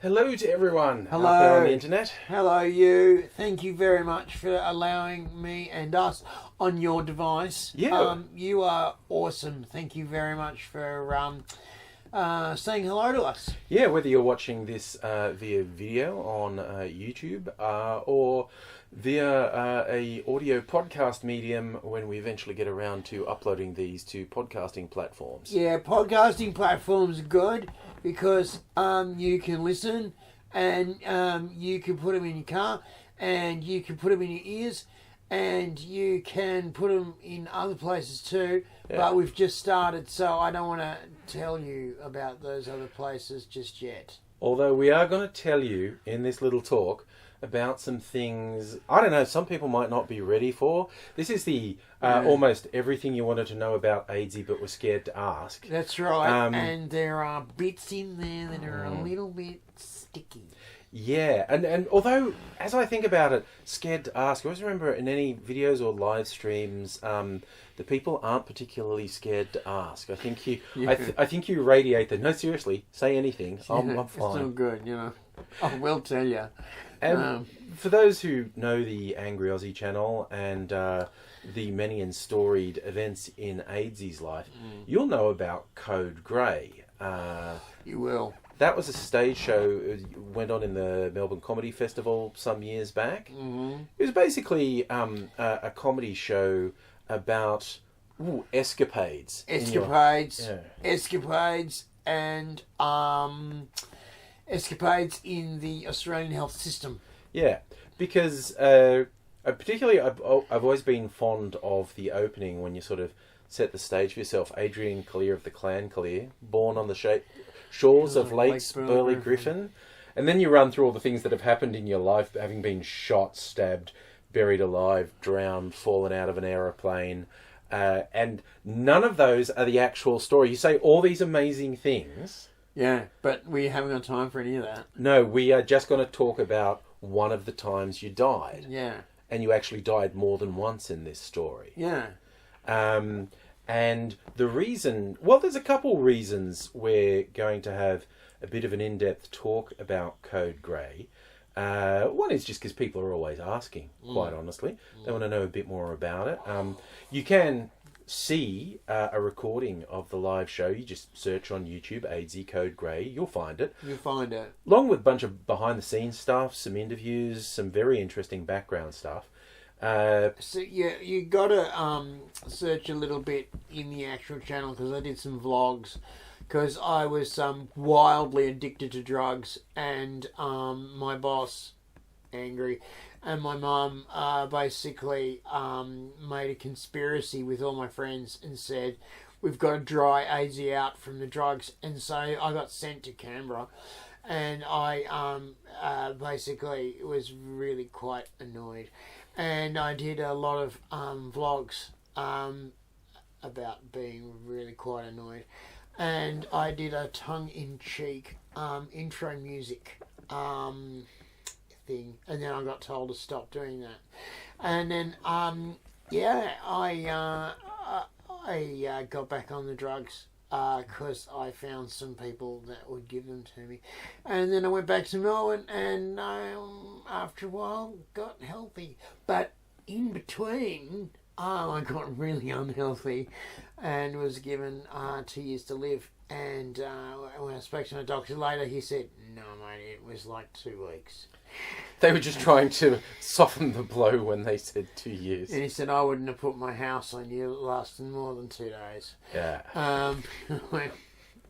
Hello to everyone Hello. out there on the internet. Hello, you. Thank you very much for allowing me and us on your device. Yeah. You are awesome. Thank you very much for saying hello to us. Yeah, whether you're watching this via video on YouTube or via a audio podcast medium when we eventually get around to uploading these to podcasting platforms. Yeah, podcasting platforms are good because you can listen and you can put them in your car and you can put them in your ears and you can put them in other places too. Yeah. But we've just started, so I don't want to tell you about those other places just yet. Although we are going to tell you in this little talk about some things, I don't know, some people might not be ready for. This is the almost everything you wanted to know about AIDzee but were scared to ask. That's right. And there are bits in there that are a little bit sticky. Yeah, and although, as I think about it, scared to ask, I always remember in any videos or live streams, the people aren't particularly scared to ask. I think you, I think you radiate that. No, seriously, say anything. I'm fine. It's all good, you know. I will tell you. And for those who know the AngryAussie channel and the many and storied events in AIDzee's life, you'll know about Code Grey. You will. That was a stage show. It went on in the Melbourne Comedy Festival some years back. Mm-hmm. It was basically a comedy show about escapades. Escapades, and escapades in the Australian health system. Yeah, because particularly I've always been fond of the opening when you sort of set the stage for yourself. Adrian Clear of the Clan Clear, born on the shores of Lakes Burley Griffin. And then you run through all the things that have happened in your life, having been shot, stabbed, buried alive, drowned, fallen out of an aeroplane. And none of those are the actual story. You say all these amazing things. Yeah, but we haven't got time for any of that. No, we are just going to talk about one of the times you died. Yeah. And you actually died more than once in this story. Yeah. And the reason, well, there's a couple reasons we're going to have a bit of an in-depth talk about Code Grey. One is just because people are always asking, quite honestly. They want to know a bit more about it. You can see a recording of the live show. You just search on YouTube, AIDzee Code Grey. You'll find it. You'll find it. Along with a bunch of behind-the-scenes stuff, some interviews, some very interesting background stuff. So yeah, you got to search a little bit in the actual channel because I did some vlogs because I was wildly addicted to drugs and my boss, Angry, and my mum basically made a conspiracy with all my friends and said, we've got to dry AIDzee out from the drugs. And so I got sent to Canberra and I basically was really quite annoyed. And I did a lot of vlogs about being really quite annoyed. And I did a tongue-in-cheek intro music thing. And then I got told to stop doing that. And then, I got back on the drugs because I found some people that would give them to me. And then I went back to Melbourne and after a while got healthy. But in between, I got really unhealthy and was given 2 years to live. And when I spoke to my doctor later, he said, no, mate, it was like 2 weeks. They were just trying to soften the blow when they said 2 years. And he said, I wouldn't have put my house on you lasting more than 2 days. Yeah.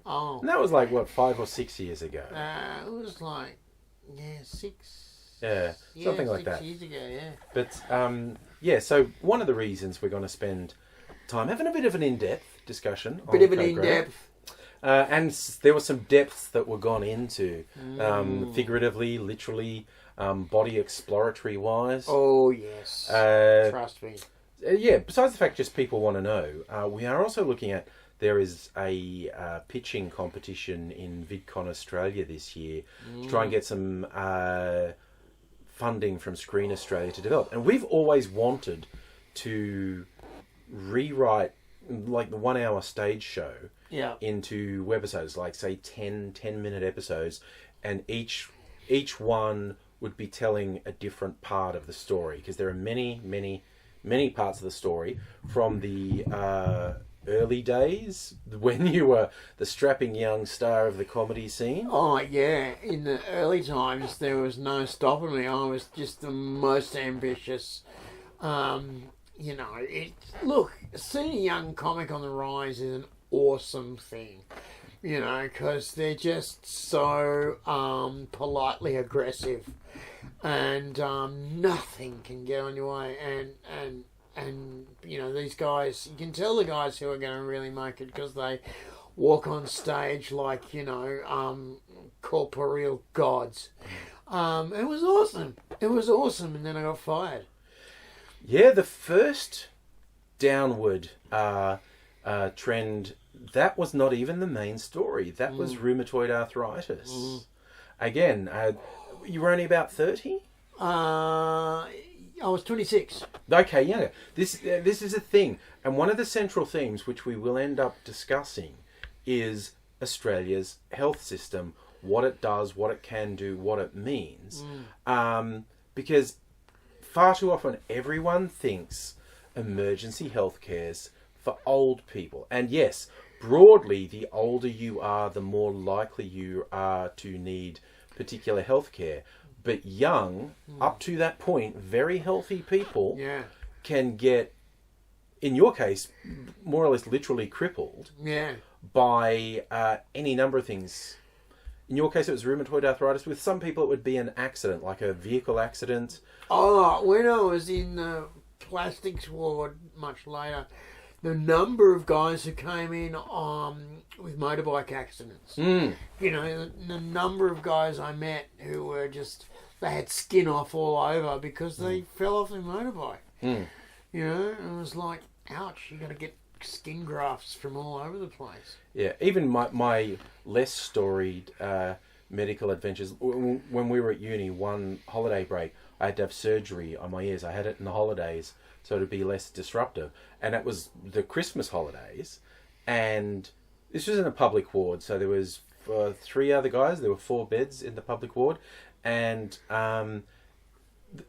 Oh. And that was like, what, 5 or 6 years ago? It was like, 6. Yeah, something like 6 that. years ago, yeah. But, so one of the reasons we're going to spend time having a bit of an in-depth discussion. And there were some depths that were gone into, figuratively, literally, body exploratory wise. Oh, yes. Trust me. Yeah, besides the fact just people want to know, we are also looking at, there is a pitching competition in VidCon Australia this year to try and get some funding from Screen Australia to develop. And we've always wanted to rewrite like the 1 hour stage show into webisodes, like say 10-minute episodes, and each one would be telling a different part of the story, because there are many parts of the story, from the early days when you were the strapping young star of the comedy scene. Oh, yeah. In the early times, there was no stopping me. I was just the most ambitious. Look, seeing a young comic on the rise is an awesome thing, because they're just so politely aggressive, and nothing can get on your way. And these guys, you can tell the guys who are going to really make it, because they walk on stage like, corporeal gods. It was awesome. And then I got fired. Yeah, the first downward trend, that was not even the main story. That was rheumatoid arthritis. Again, you were only about 30? I was 26. Okay, younger. This is a thing. And one of the central themes, which we will end up discussing, is Australia's health system, what it does, what it can do, what it means. Because far too often everyone thinks emergency health care's for old people. And yes, broadly, the older you are, the more likely you are to need particular health care. But young, up to that point, very healthy people can get, in your case, more or less literally crippled by any number of things. In your case, it was rheumatoid arthritis. With some people, it would be an accident, like a vehicle accident. Oh, when I was in the plastics ward much later, the number of guys who came in with motorbike accidents. The number of guys I met who were just, they had skin off all over because they fell off their motorbike. And it was like, ouch, you got to get skin grafts from all over the place. Yeah, even my less storied medical adventures, when we were at uni, one holiday break, I had to have surgery on my ears. I had it in the holidays, so to be less disruptive. And it was the Christmas holidays, and this was in a public ward, so there was 3 other guys. There were 4 beds in the public ward, and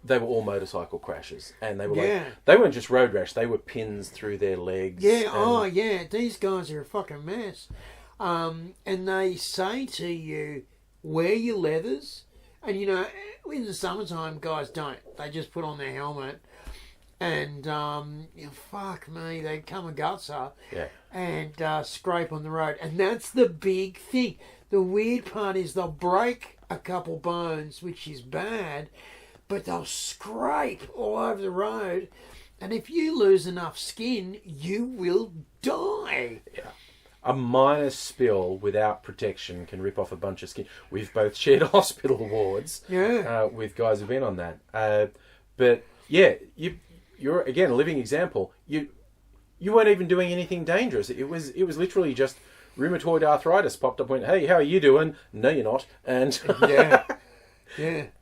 they were all motorcycle crashes, and they were they weren't just road rash, they were pins through their legs. These guys are a fucking mess. And they say to you, wear your leathers, and in the summertime guys don't, they just put on their helmet. And, fuck me, they come a gutser and scrape on the road. And that's the big thing. The weird part is they'll break a couple bones, which is bad, but they'll scrape all over the road. And if you lose enough skin, you will die. Yeah. A minor spill without protection can rip off a bunch of skin. We've both shared hospital wards with guys who've been on that. But, yeah, you're again a living example. You weren't even doing anything dangerous. It was literally just rheumatoid arthritis popped up. Went, hey, how are you doing? No, you're not. And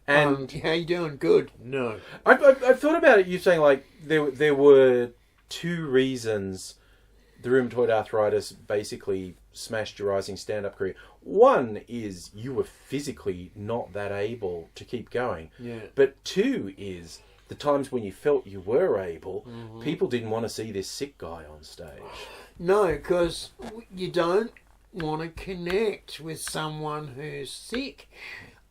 and how you doing? Good. No. I've thought about it. You saying like there were 2 reasons the rheumatoid arthritis basically smashed your rising stand-up career. One is you were physically not that able to keep going. Yeah. But 2 is the times when you felt you were able, people didn't want to see this sick guy on stage. No, because you don't want to connect with someone who's sick.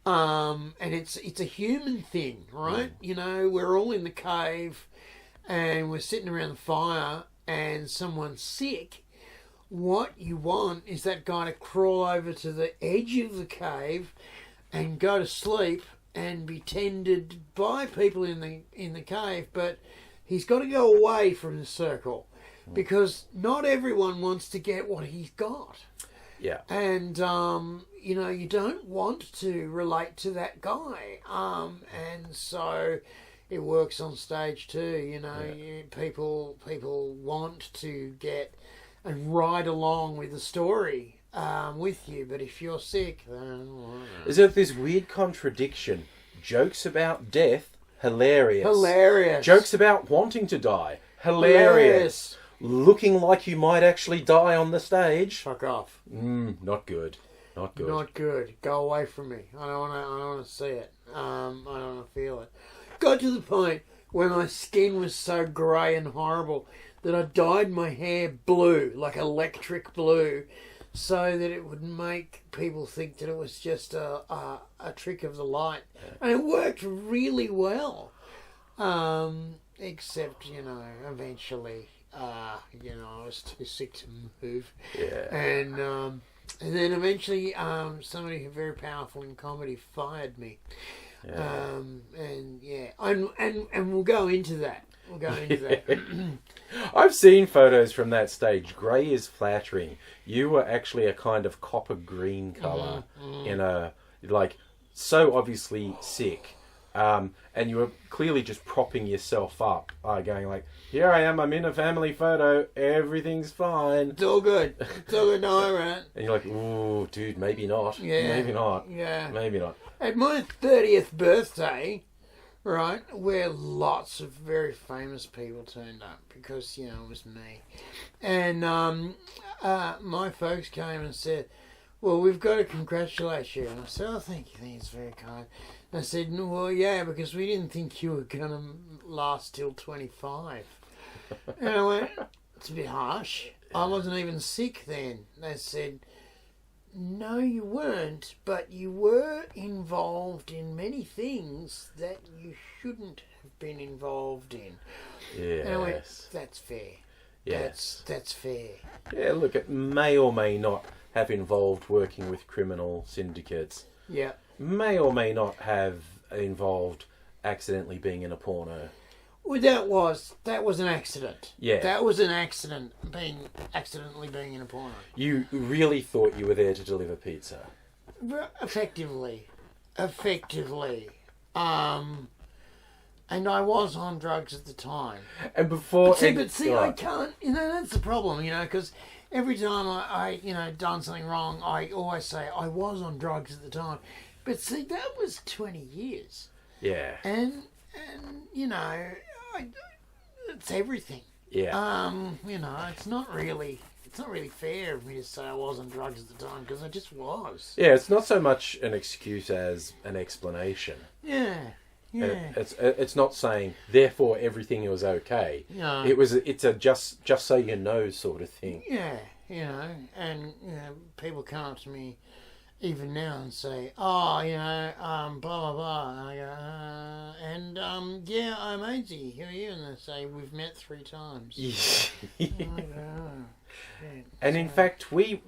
And it's a human thing, right? We're all in the cave and we're sitting around the fire and someone's sick. What you want is that guy to crawl over to the edge of the cave and go to sleep and be tended by people in the cave, but he's got to go away from the circle because not everyone wants to get what he's got. Yeah. And you don't want to relate to that guy. And so it works on stage too. People want to get and ride along with the story with you, but if you're sick, then is there this weird contradiction? Jokes about death, hilarious. Jokes about wanting to die, hilarious. Looking like you might actually die on the stage, fuck off. Not good. Not good. Not good. Go away from me. I don't want to see it. I don't want to feel it. Got to the point where my skin was so grey and horrible that I dyed my hair blue, like electric blue, so that it would make people think that it was just a trick of the light. And it worked really well. Except, eventually, I was too sick to move. Yeah. And then eventually, somebody very powerful in comedy fired me. Yeah. And we'll go into that. That. I've seen photos from that stage. Grey is flattering. You were actually a kind of copper green colour in a, so obviously sick. And you were clearly just propping yourself up, going like, here I am, I'm in a family photo, everything's fine. It's all good. Don't worry about it. And you're like, ooh, dude, maybe not. Yeah. Maybe not. Yeah. Maybe not. At my 30th birthday, right, where lots of very famous people turned up because, it was me. And my folks came and said, well, we've got to congratulate you. And I said, oh, thank you. It's very kind. And I said, no, well, yeah, because we didn't think you were going to last till 25. And I went, it's a bit harsh. I wasn't even sick then. They said, no, you weren't, but you were involved in many things that you shouldn't have been involved in. Yes. And I went, that's fair. Yes. That's fair. Yeah, look, it may or may not have involved working with criminal syndicates. Yeah. May or may not have involved accidentally being in a porno. Well, that was an accident. Yeah. That was an accident, accidentally being in a porno. You really thought you were there to deliver pizza. Effectively. And I was on drugs at the time. And before... I can't... that's the problem, because every time I done something wrong, I always say I was on drugs at the time. But see, that was 20 years. Yeah. And it's everything. Yeah. It's not really fair of me to say I was on drugs at the time because I just was. Yeah, it's not so much an excuse as an explanation. Yeah. Yeah. It's not saying therefore everything was okay. No. It's a just so you know sort of thing. Yeah, and people come up to me even now and say, oh, blah blah blah. And I go, I'm AIDzee. Who are you? And they say, we've met 3 times. And I go, oh, shit. And in fact, we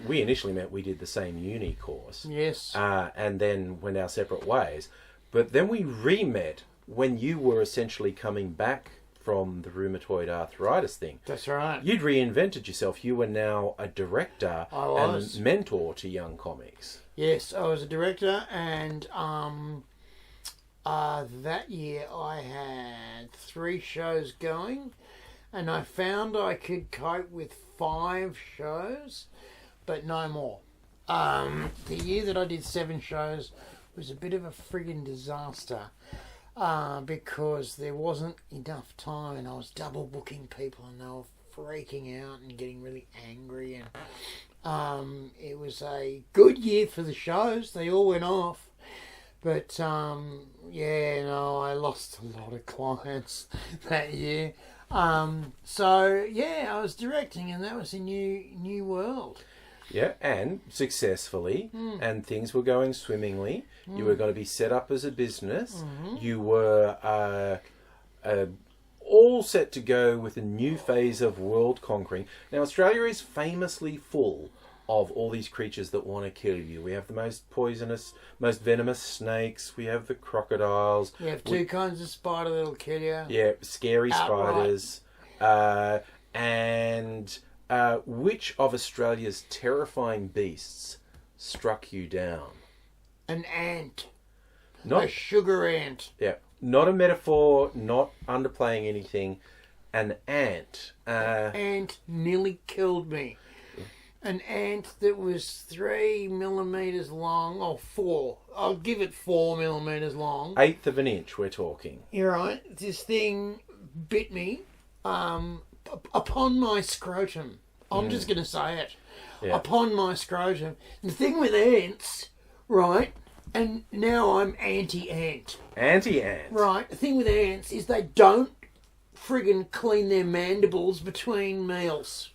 initially met. We did the same uni course. Yes. And then went our separate ways. But then we re-met when you were essentially coming back from the rheumatoid arthritis thing. That's right. You'd reinvented yourself. You were now a director and mentor to young comics. Yes, I was a director, and that year I had 3 shows going, and I found I could cope with 5 shows, but no more. The year that I did 7 shows was a bit of a friggin' disaster because there wasn't enough time and I was double booking people and they were freaking out and getting really angry, and it was a good year for the shows. They all went off, but I lost a lot of clients that year. I was directing, and that was a new world. Yeah, and successfully, and things were going swimmingly. You were going to be set up as a business. You were all set to go with a new phase of world conquering. Now, Australia is famously full of all these creatures that want to kill you. We have the most poisonous, most venomous snakes. We have the crocodiles. We have 2 kinds of spider that'll kill you. Yeah, scary spiders. And which of Australia's terrifying beasts struck you down? An ant. Not a sugar ant. Yeah, not a metaphor, not underplaying anything. An ant. An ant nearly killed me. An ant that was 3 millimeters long, or 4. I'll give it 4 millimeters long. 1/8 of an inch, we're talking. You're right. This thing bit me upon my scrotum. I'm just going to say it. upon my scrotum. And the thing with ants, right, and now I'm anti-ant. Anti-ant. Right, the thing with ants is they don't friggin' clean their mandibles between meals,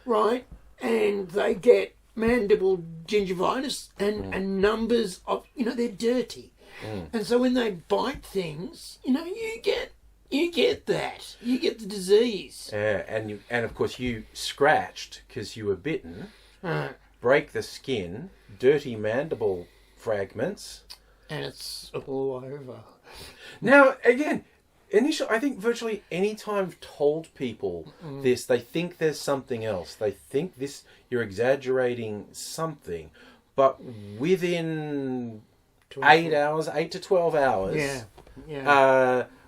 right? And they get mandible gingivitis and numbers of, they're dirty. And so when they bite things, you get that. You get the disease. And of course you scratched because you were bitten, break the skin, dirty mandible fragments. And it's all over. Now, again, initially, I think virtually any time I've told people this, they think there's something else. They think you're exaggerating something. But within 8 to 12 hours,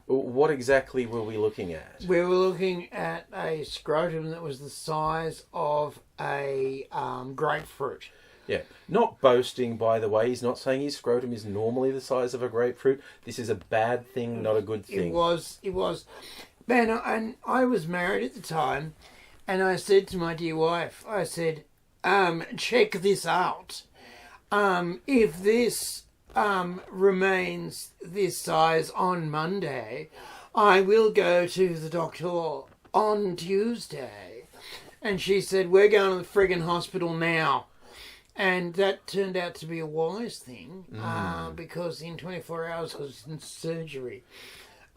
what exactly were we looking at? We were looking at a scrotum that was the size of a grapefruit. Yeah, not boasting, by the way. He's not saying his scrotum is normally the size of a grapefruit. This is a bad thing, not a good thing. It was. Man, and I was married at the time, and I said to my dear wife, I said, check this out. If this remains this size on Monday, I will go to the doctor on Tuesday. And she said, we're going to the friggin' hospital now. And that turned out to be a wise thing, because in 24 hours I was in surgery.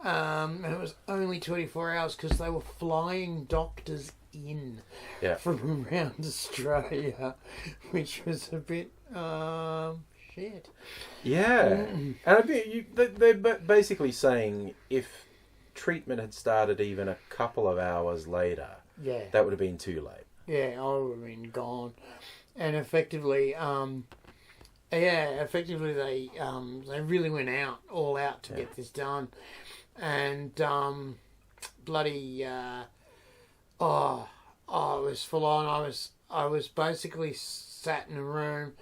And it was only 24 hours because they were flying doctors in from around Australia, which was a bit shit. Yeah. And they're basically saying if treatment had started even a couple of hours later, that would have been too late. Yeah, I would have been gone. And effectively, they really went all out to get this done, and bloody, it was full on. I was basically sat in a room,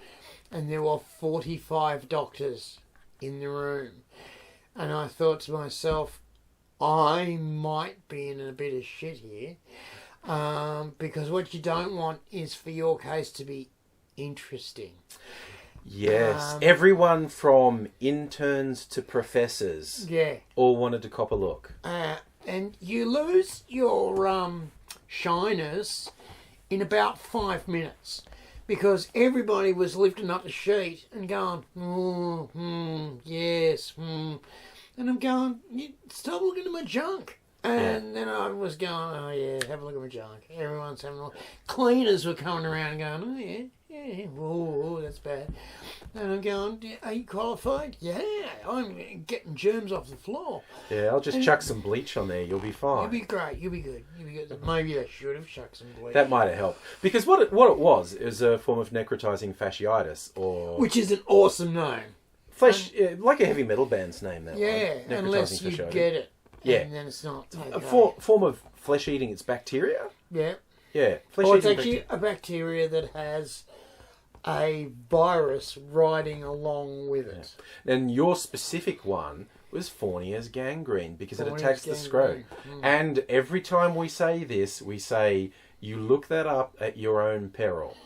and there were 45 doctors in the room, and I thought to myself, I might be in a bit of shit here. Because what you don't want is for your case to be interesting. Yes, everyone from interns to professors all wanted to cop a look. And you lose your shyness in about 5 minutes because everybody was lifting up the sheet and going, yes, and I'm going, stop looking at my junk. And then I was going, oh yeah, have a look at my junk. Everyone's having a look. Cleaners were coming around going, oh yeah, whoa, that's bad. And I'm going, are you qualified? Yeah, I'm getting germs off the floor. Yeah, I'll just chuck some bleach on there. You'll be fine. You'll be great. You'll be good. Maybe I should have chucked some bleach. That might have helped. Because what it was a form of necrotizing fasciitis, which is an awesome name. Like a heavy metal band's name, that one. Yeah, unless you get it. Yeah. And then it's not okay. A form of flesh eating. It's bacteria. Yeah. Yeah. It's actually a bacteria that has a virus riding along with it. Yeah. And your specific one was Fournier's gangrene because it attacks the scrot. And every time we say this, we say you look that up at your own peril,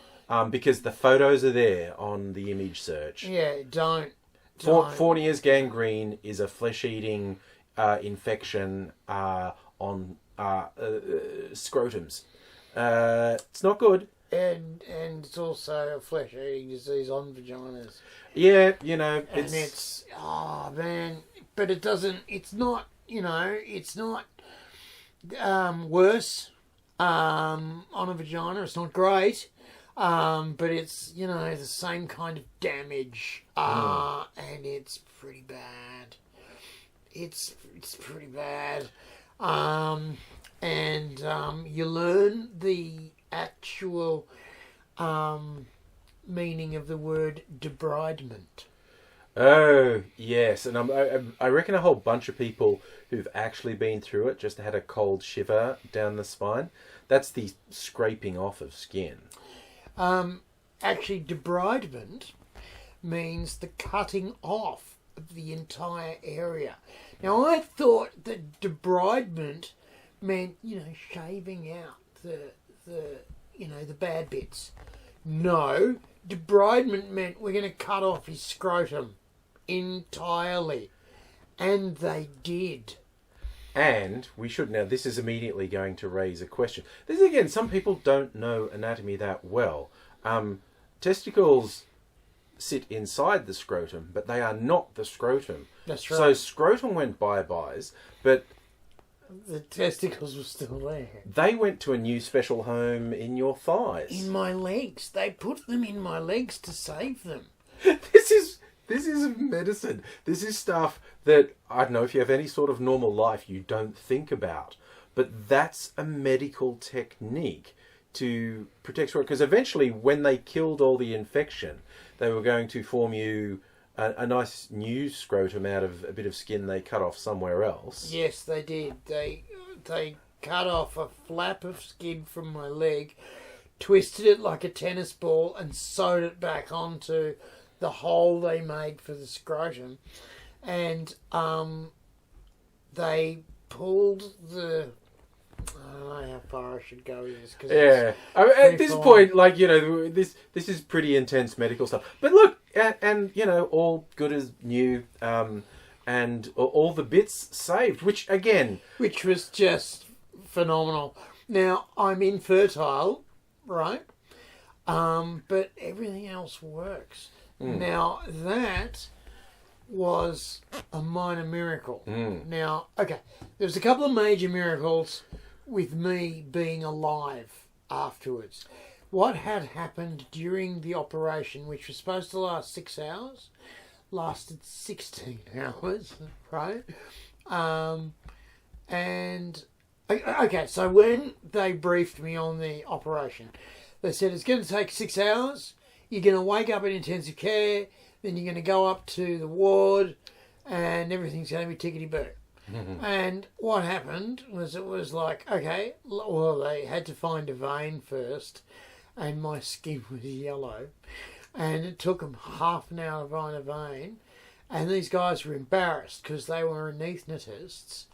because the photos are there on the image search. Yeah. Don't. Fournier's gangrene is a flesh-eating infection on scrotums. It's not good. And it's also a flesh-eating disease on vaginas. Yeah, it's oh man, but it doesn't. It's not. It's not worse on a vagina. It's not great. But it's the same kind of damage. And it's pretty bad. It's pretty bad. And you learn the actual meaning of the word debridement. Oh, yes. And I reckon a whole bunch of people who've actually been through it just had a cold shiver down the spine. That's the scraping off of skin. Actually, debridement means the cutting off of the entire area. Now, I thought that debridement meant, shaving out the the bad bits. No, debridement meant we're going to cut off his scrotum entirely. And they did. And we should now, this is immediately going to raise a question. This is, again, some people don't know anatomy that well. Testicles sit inside the scrotum, but they are not the scrotum. That's right. So scrotum went bye-byes, but the testicles were still there. they went to a new special home in your thighs. In my legs. They put them in my legs to save them. This is medicine. This is stuff that, I don't know, if you have any sort of normal life, you don't think about. But that's a medical technique to protect scrotum. Because eventually, when they killed all the infection, they were going to form you a nice new scrotum out of a bit of skin they cut off somewhere else. Yes, they did. They cut off a flap of skin from my leg, twisted it like a tennis ball, and sewed it back onto the hole they made for the scrotum. And they pulled the... I don't know how far I should go with this. Yeah. At this point, like, this is pretty intense medical stuff. But look, and all good as new, and all the bits saved, which was just phenomenal. Now, I'm infertile, right? But everything else works. Now, that was a minor miracle. Now, okay, there's a couple of major miracles with me being alive afterwards. What had happened during the operation, which was supposed to last 6 hours, lasted 16 hours, right? Okay, so when they briefed me on the operation, they said it's going to take 6 hours. You're going to wake up in intensive care, then you're going to go up to the ward, and everything's going to be tickety-boo. And what happened was it was like, okay, well, they had to find a vein first, and my skin was yellow, and it took them half an hour to find a vein, and these guys were embarrassed because they were anaesthetists,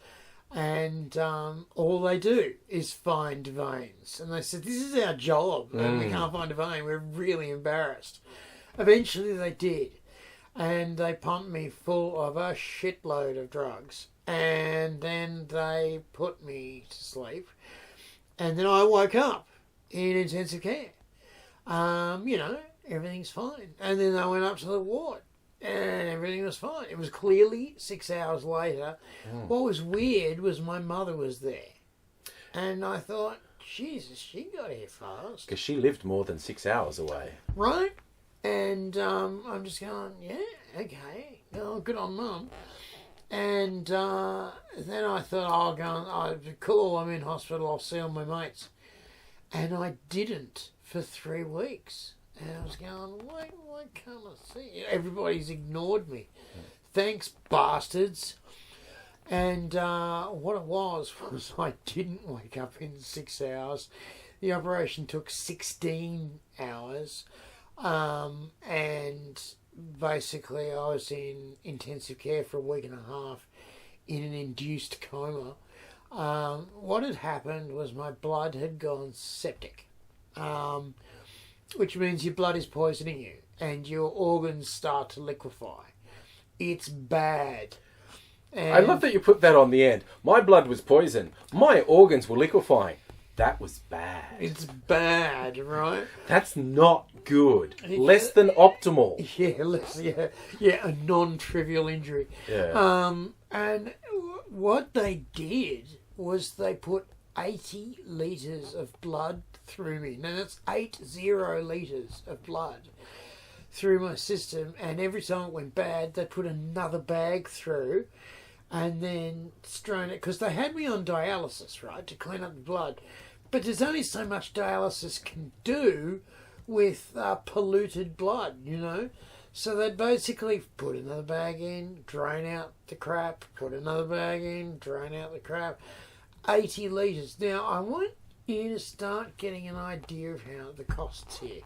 and all they do is find veins. And they said, this is our job, and we can't find a vein. We're really embarrassed. Eventually they did, and they pumped me full of a shitload of drugs. And then they put me to sleep. And then I woke up in intensive care. Everything's fine. And then I went up to the ward and everything was fine. It was clearly 6 hours later. What was weird was my mother was there. And I thought, Jesus, she got here fast. Because she lived more than 6 hours away. Right? And I'm just going, yeah, okay. Oh, good on Mum. And then I thought, cool, I'm in hospital, I'll see all my mates. And I didn't for 3 weeks. And I was going, why can't I see you? Everybody's ignored me. Thanks, bastards. And what it was I didn't wake up in 6 hours. The operation took 16 hours. And basically I was in intensive care for a week and a half in an induced coma. What had happened was my blood had gone septic, which means your blood is poisoning you and your organs start to liquefy. It's bad. And I love that you put that on the end. My blood was poisoned. My organs were liquefying. That was bad. It's bad, right? That's not good. Less than optimal. Yeah, a non-trivial injury. Yeah. And what they did was they put 80 litres of blood through me. Now that's 80 litres of blood through my system, and every time it went bad, they put another bag through and then strain it, because they had me on dialysis, right, to clean up the blood. But there's only so much dialysis can do with polluted blood, So they'd basically put another bag in, drain out the crap, put another bag in, drain out the crap. 80 litres. Now, I want you to start getting an idea of how the costs here.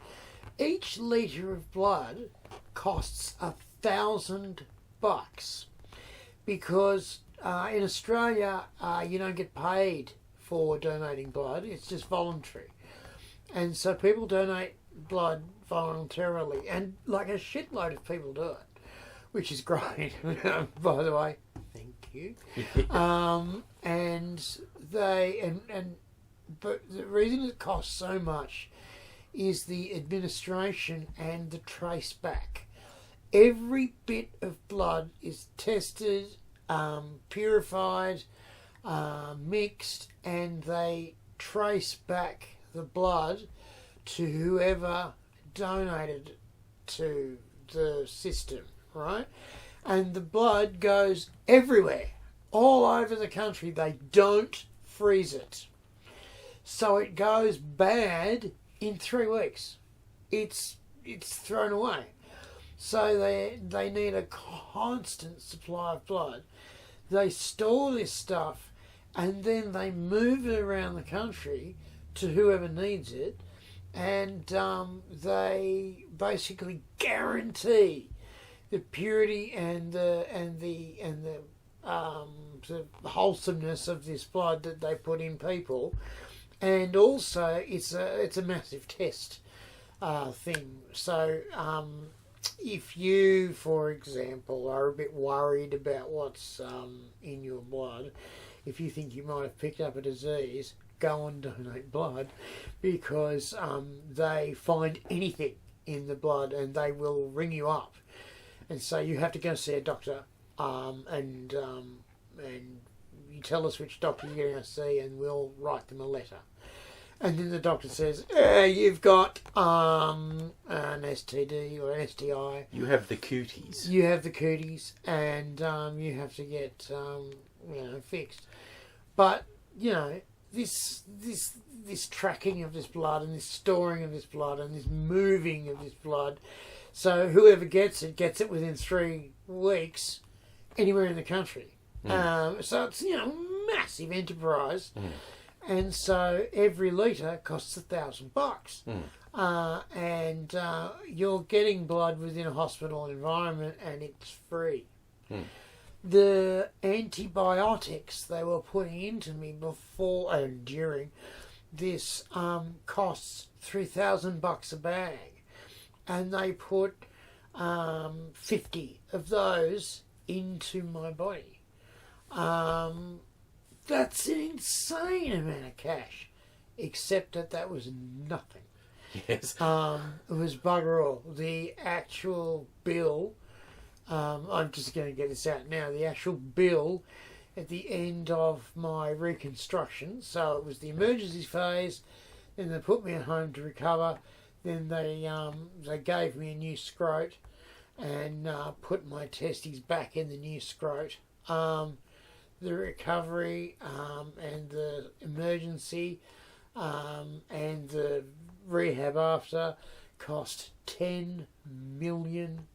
Each litre of blood costs $1,000 because in Australia you don't get paid for donating blood. It's just voluntary. And so people donate blood voluntarily, and like a shitload of people do it, which is great. By the way, thank you. And but the reason it costs so much is the administration and the trace back. Every bit of blood is tested, purified, mixed, and they trace back the blood to whoever donated to the system, right? And the blood goes everywhere, all over the country. They don't freeze it. So it goes bad in 3 weeks. It's thrown away. So they need a constant supply of blood. They store this stuff and then they move it around the country to whoever needs it, and they basically guarantee the purity and the wholesomeness of this blood that they put in people, and also it's a massive test thing. So if you, for example, are a bit worried about what's in your blood, if you think you might have picked up a disease, go and donate blood, because they find anything in the blood and they will ring you up. And so you have to go see a doctor, and you tell us which doctor you're going to see, and we'll write them a letter. And then the doctor says, you've got an STD or an STI. You have the cooties. You have the cooties, and you have to get fixed. But this tracking of this blood and this storing of this blood and this moving of this blood, so whoever gets it within 3 weeks, anywhere in the country. So it's massive enterprise. And so every litre costs $1,000, and you're getting blood within a hospital environment, and it's free. The antibiotics they were putting into me before and during this costs $3,000 a bag, and they put 50 of those into my body. That's an insane amount of cash, except that was nothing. Yes. It was bugger all. The actual bill, I'm just going to get this out now, the actual bill at the end of my reconstruction, so it was the emergency phase, then they put me at home to recover, then they gave me a new scrot and put my testes back in the new scrot. The recovery and the emergency and the rehab after cost $10 million.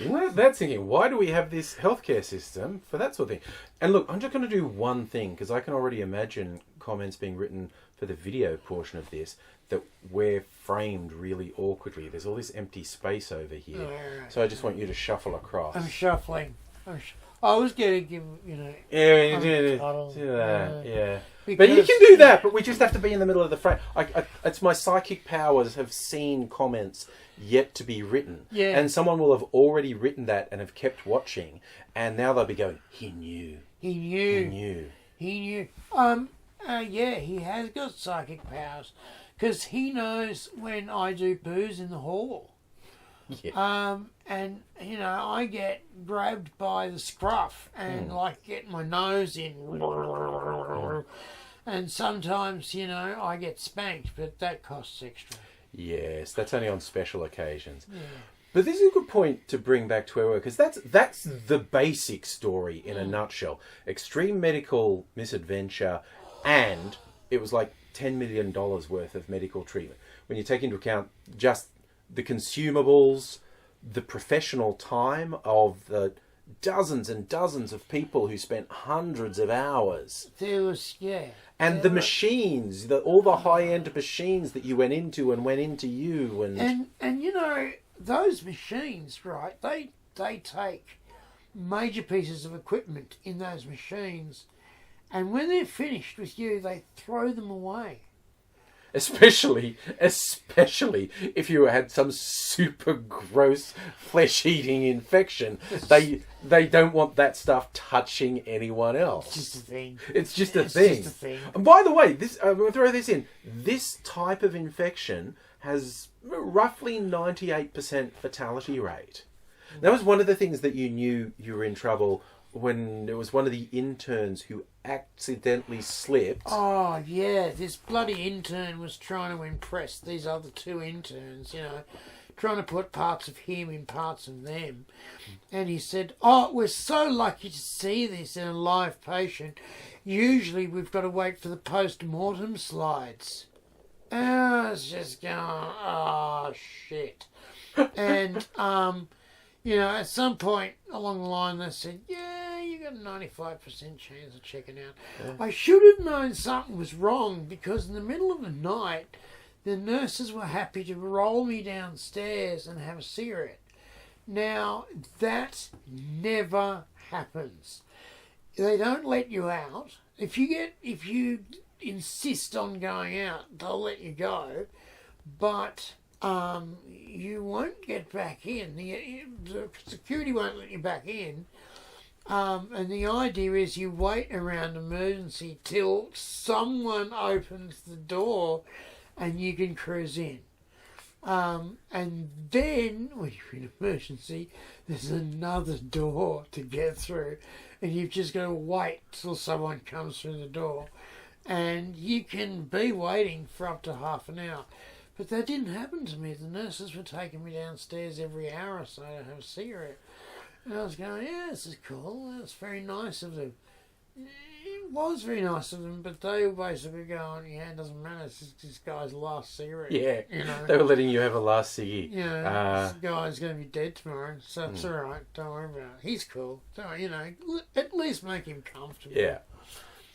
Well, that's thinking, why do we have this healthcare system for that sort of thing? And look, I'm just going to do one thing, because I can already imagine comments being written for the video portion of this that we're framed really awkwardly. There's all this empty space over here. So I just want you to shuffle across. I'm shuffling. I was going to give, Yeah, you do that. Yeah. Because, But you can do that, but we just have to be in the middle of the frame. It's my psychic powers have seen comments yet to be written. Yeah. And someone will have already written that and have kept watching. And now they'll be going, he knew. Yeah, he has got psychic powers. Because he knows when I do poos in the hall. Yeah. And I get grabbed by the scruff and get my nose in, and sometimes I get spanked, but that costs extra. Yes, that's only on special occasions. Yeah. But this is a good point to bring back to our work, because that's the basic story in a nutshell. Extreme medical misadventure, and it was like $10 million worth of medical treatment. When you take into account just the consumables, the professional time of the dozens and dozens of people who spent hundreds of hours. And the machines, all the high-end machines that you went into you. And those machines, right, they take major pieces of equipment in those machines, and when they're finished with you, they throw them away. especially if you had some super gross flesh-eating infection. They don't want that stuff touching anyone else. It's just a thing. It's just a thing. And by the way, this I'm going to throw this in. This type of infection has roughly 98% fatality rate. That was one of the things that you knew you were in trouble when it was one of the interns who accidentally slipped. Oh, yeah. This bloody intern was trying to impress these other two interns, trying to put parts of him in parts of them. And he said, we're so lucky to see this in a live patient. Usually we've got to wait for the post-mortem slides. And I was just going, oh, shit. And, at some point along the line they said, yeah, you got a 95% chance of checking out. Yeah. I should have known something was wrong because in the middle of the night, the nurses were happy to roll me downstairs and have a cigarette. Now, that never happens. They don't let you out. If you insist on going out, they'll let you go. But you won't get back in. The security won't let you back in. And the idea is you wait around emergency till someone opens the door and you can cruise in. And then, when you're in emergency, there's another door to get through. And you've just got to wait till someone comes through the door. And you can be waiting for up to half an hour. But that didn't happen to me. The nurses were taking me downstairs every hour or so to have a cigarette. And I was going, yeah, this is cool. That's very nice of them. It was very nice of them, but they were basically going, yeah, it doesn't matter. It's just this guy's last cigarette. Yeah, they were letting you have a last ciggy. This guy's going to be dead tomorrow, so it's all right. Don't worry about it. He's cool. So, at least make him comfortable. Yeah.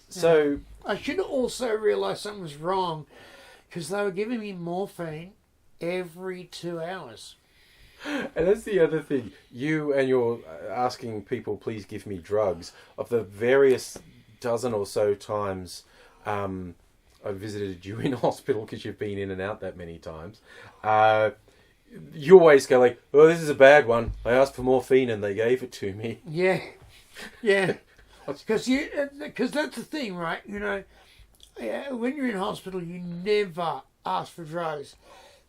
So I should have also realised something was wrong because they were giving me morphine every 2 hours. And that's the other thing. You and you're asking people, please give me drugs. Of the various dozen or so times I visited you in hospital, because you've been in and out that many times, you always go like, oh, this is a bad one. I asked for morphine and they gave it to me. Yeah. Because that's the thing, right? When you're in hospital, you never ask for drugs.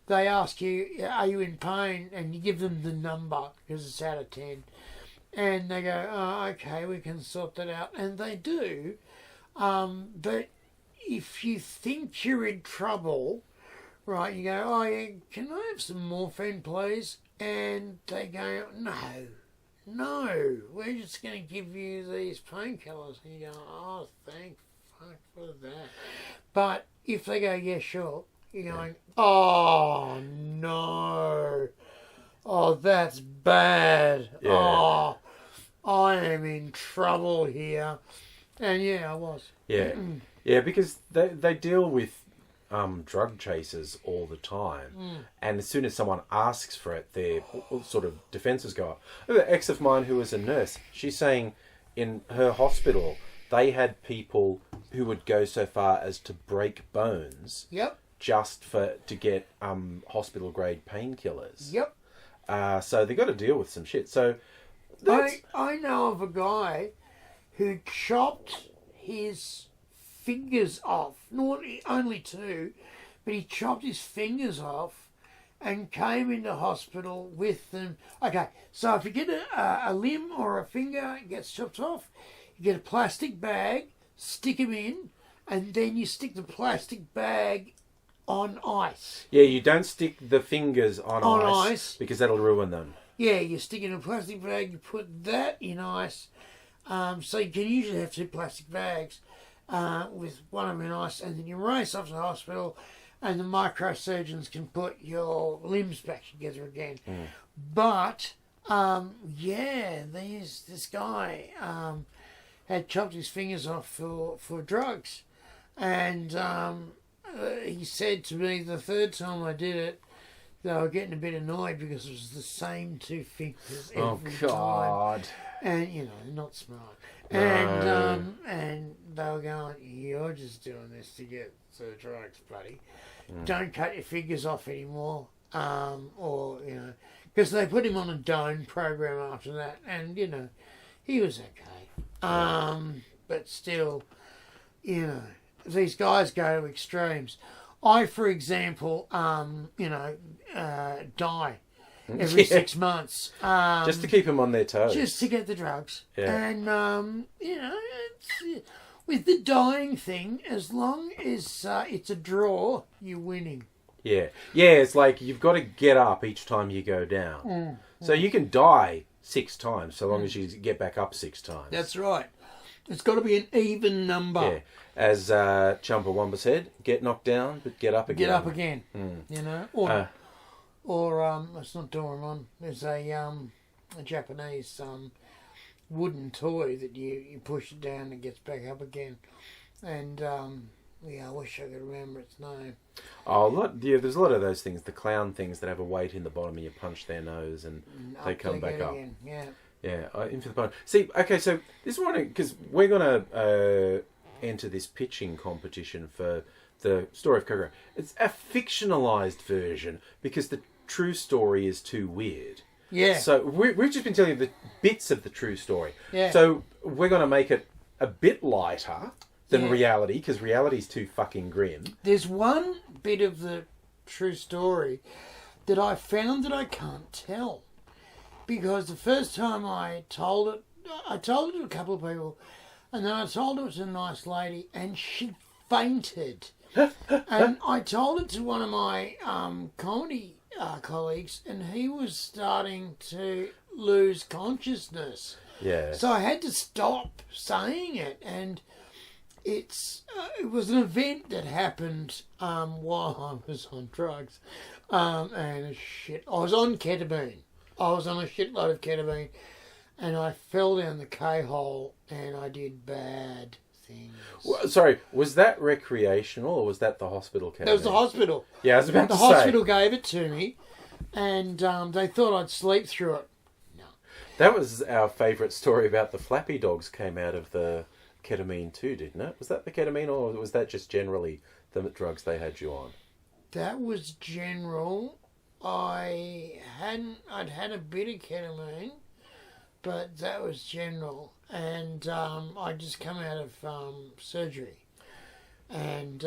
They ask you, are you in pain? And you give them the number because it's out of 10. And they go, oh, okay, we can sort that out. And they do. But if you think you're in trouble, right, you go, oh, yeah, can I have some morphine, please? And they go, no, we're just going to give you these painkillers. And you go, oh, thank fuck for that. But if they go, yeah, sure, you're going, oh, no. Oh, that's bad. Yeah. Oh, I am in trouble here. And yeah, I was. Yeah. Yeah, because they deal with drug chasers all the time. And as soon as someone asks for it, their sort of defences go up. An ex of mine who was a nurse, she's saying in her hospital, they had people who would go so far as to break bones. Yep. Just to get hospital grade painkillers. Yep. So they got to deal with some shit. So I know of a guy who chopped his fingers off. Not only two, but he chopped his fingers off and came into hospital with them. Okay, so if you get a limb or a finger gets chopped off, you get a plastic bag, stick them in, and then you stick the plastic bag on ice. Yeah, you don't stick the fingers on ice because that'll ruin them. Yeah, you stick it in a plastic bag, you put that in ice. So you can usually have two plastic bags with one of them in ice, and then you race off to the hospital and the microsurgeons can put your limbs back together again. But, this guy had chopped his fingers off for drugs. And he said to me the third time I did it, they were getting a bit annoyed because it was the same two fingers every time. And, not smart. No. And they were going, you're just doing this to get the drugs, buddy. don't cut your fingers off anymore, or because they put him on a Doan program after that, and he was okay. But still, these guys go to extremes. I, for example, die every 6 months. Just to keep them on their toes. Just to get the drugs. Yeah. And, with the dying thing, as long as it's a draw, you're winning. Yeah. Yeah, it's like you've got to get up each time you go down. So you can die 6 times so long as you get back up 6 times. That's right. It's got to be an even number. Yeah. As Chumbawamba said, get knocked down, but get up again. Get up again. Or it's not Doraemon. There's a Japanese wooden toy that you push it down and it gets back up again. And I wish I could remember its name. There's a lot of those things, the clown things that have a weight in the bottom and you punch their nose and they come back up. Again. Yeah. Yeah, in for the bone. See, okay, so this one, because we're going to enter this pitching competition for the story of Coco. It's a fictionalised version because the true story is too weird. Yeah. So we've just been telling you the bits of the true story. Yeah. So we're going to make it a bit lighter than reality, because reality's too fucking grim. There's one bit of the true story that I found that I can't tell. Because the first time I told it to a couple of people, and then I told it to a nice lady, and she fainted. And I told it to one of my comedy colleagues, and he was starting to lose consciousness. Yeah. So I had to stop saying it, and it was an event that happened while I was on drugs, and I was on ketamine. I was on a shitload of ketamine, and I fell down the K-hole, and I did bad things. Well, sorry, was that recreational, or was that the hospital ketamine? That was the hospital. Yeah, I was about to say. The hospital gave it to me, and they thought I'd sleep through it. No. That was our favourite story about the flappy dogs came out of the ketamine too, didn't it? Was that the ketamine, or was that just generally the drugs they had you on? That was general. I'd had a bit of ketamine, but that was general. And I'd just come out of surgery. And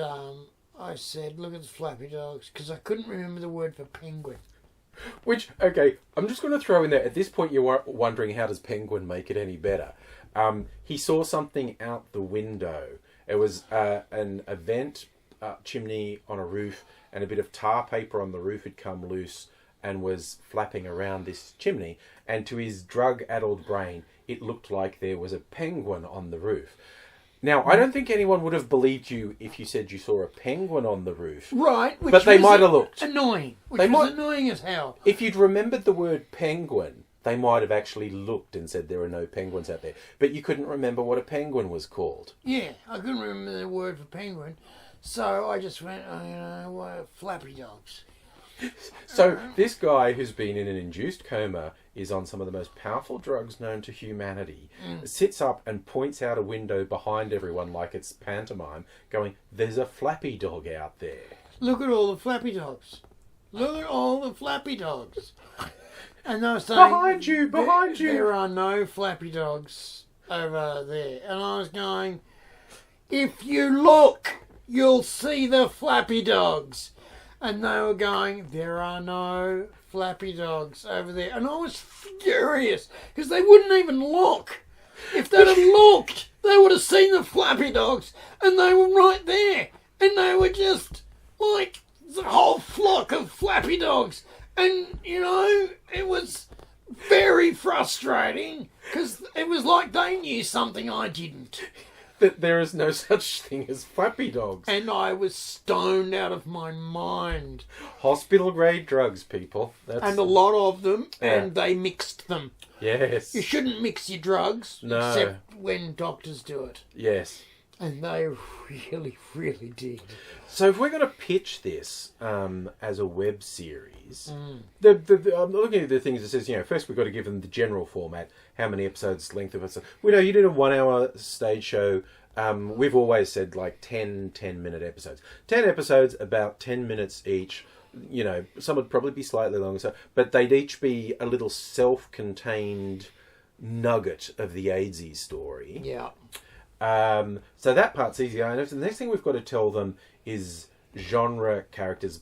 I said, look at the flappy dogs, because I couldn't remember the word for penguin. Which, okay, I'm just going to throw in there, at this point you're wondering how does penguin make it any better. He saw something out the window. It was an event chimney on a roof, and a bit of tar paper on the roof had come loose and was flapping around this chimney. And to his drug-addled brain, it looked like there was a penguin on the roof. Now, I don't think anyone would have believed you if you said you saw a penguin on the roof. Right. But they might have looked. Annoying. Annoying as hell. If you'd remembered the word penguin, they might have actually looked and said there are no penguins out there. But you couldn't remember what a penguin was called. Yeah, I couldn't remember the word for penguin. So I just went, flappy dogs. So this guy who's been in an induced coma is on some of the most powerful drugs known to humanity, sits up and points out a window behind everyone like it's pantomime, going, there's a flappy dog out there. Look at all the flappy dogs. Look at all the flappy dogs. And they were saying, behind you. There are no flappy dogs over there. And I was going, if you look, you'll see the flappy dogs. And they were going, there are no flappy dogs over there. And I was furious because they wouldn't even look. If they'd have looked, they would have seen the flappy dogs, and they were right there. And they were just like the whole flock of flappy dogs. And, it was very frustrating because it was like they knew something I didn't. That there is no such thing as flappy dogs. And I was stoned out of my mind. Hospital grade drugs, people. And a lot of them, and they mixed them. Yes. You shouldn't mix your drugs, except when doctors do it. Yes. And they really, really did. So if we're going to pitch this as a web series, I'm looking at the things that says, first we've got to give them the general format, how many episodes, length of episode. We know you did a 1 hour stage show we've always said like 10-minute episodes. 10 episodes, about 10 minutes each. You know, some would probably be slightly longer, but they'd each be a little self-contained nugget of the AIDzee story. Yeah. So that part's easy. And the next thing we've got to tell them is genre, characters,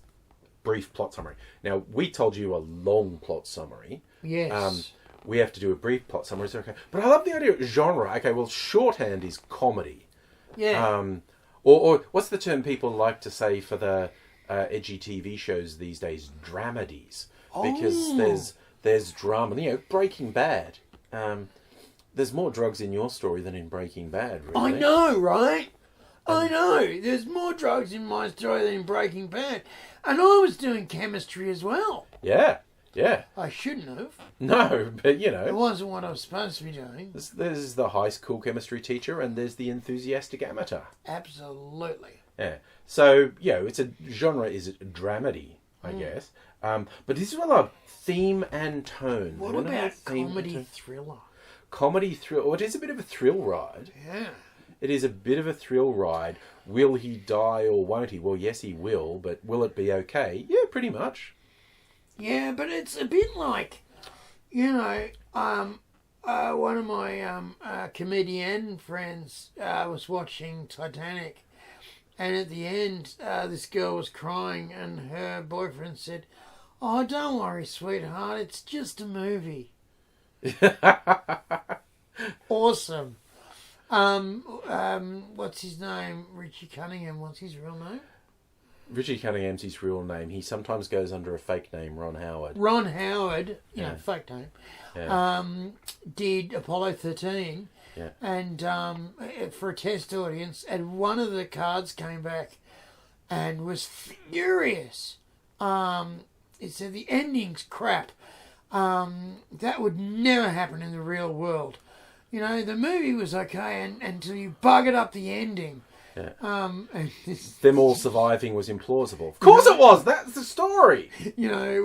brief plot summary. Now, we told you a long plot summary. Yes. We have to do a brief plot summary. So, okay. But I love the idea of genre. Okay, well, shorthand is comedy. Yeah. Or what's the term people like to say for the edgy TV shows these days? Dramedies. Because there's drama. You know, Breaking Bad. There's more drugs in your story than in Breaking Bad, really. I know, right? I know. There's more drugs in my story than in Breaking Bad. And I was doing chemistry as well. Yeah, yeah. I shouldn't have. No, but you know. It wasn't what I was supposed to be doing. There's the high school chemistry teacher and there's the enthusiastic amateur. Absolutely. Yeah. So, you know, it's a genre is a dramedy, I guess. But this is what I love. Theme and tone. What about comedy thriller? Comedy thrill. Oh, it is a bit of a thrill ride. Yeah. It is a bit of a thrill ride. Will he die or won't he? Well, yes, he will, but will it be okay? Yeah, pretty much. Yeah, but it's a bit like, you know, one of my comedian friends was watching Titanic, and at the end, this girl was crying, and her boyfriend said, "Oh, don't worry, sweetheart, it's just a movie." Awesome. What's his name? Richie Cunningham. What's his real name? Richie Cunningham's his real name. He sometimes goes under a fake name, Ron Howard. Ron Howard, you know, fake name, did Apollo 13, and for a test audience, and one of the cards came back and was furious. It said the ending's crap. That would never happen in the real world. You know, the movie was okay until you buggered up the ending. Yeah. And them all surviving was implausible. Of course it was. That's the story. You know, it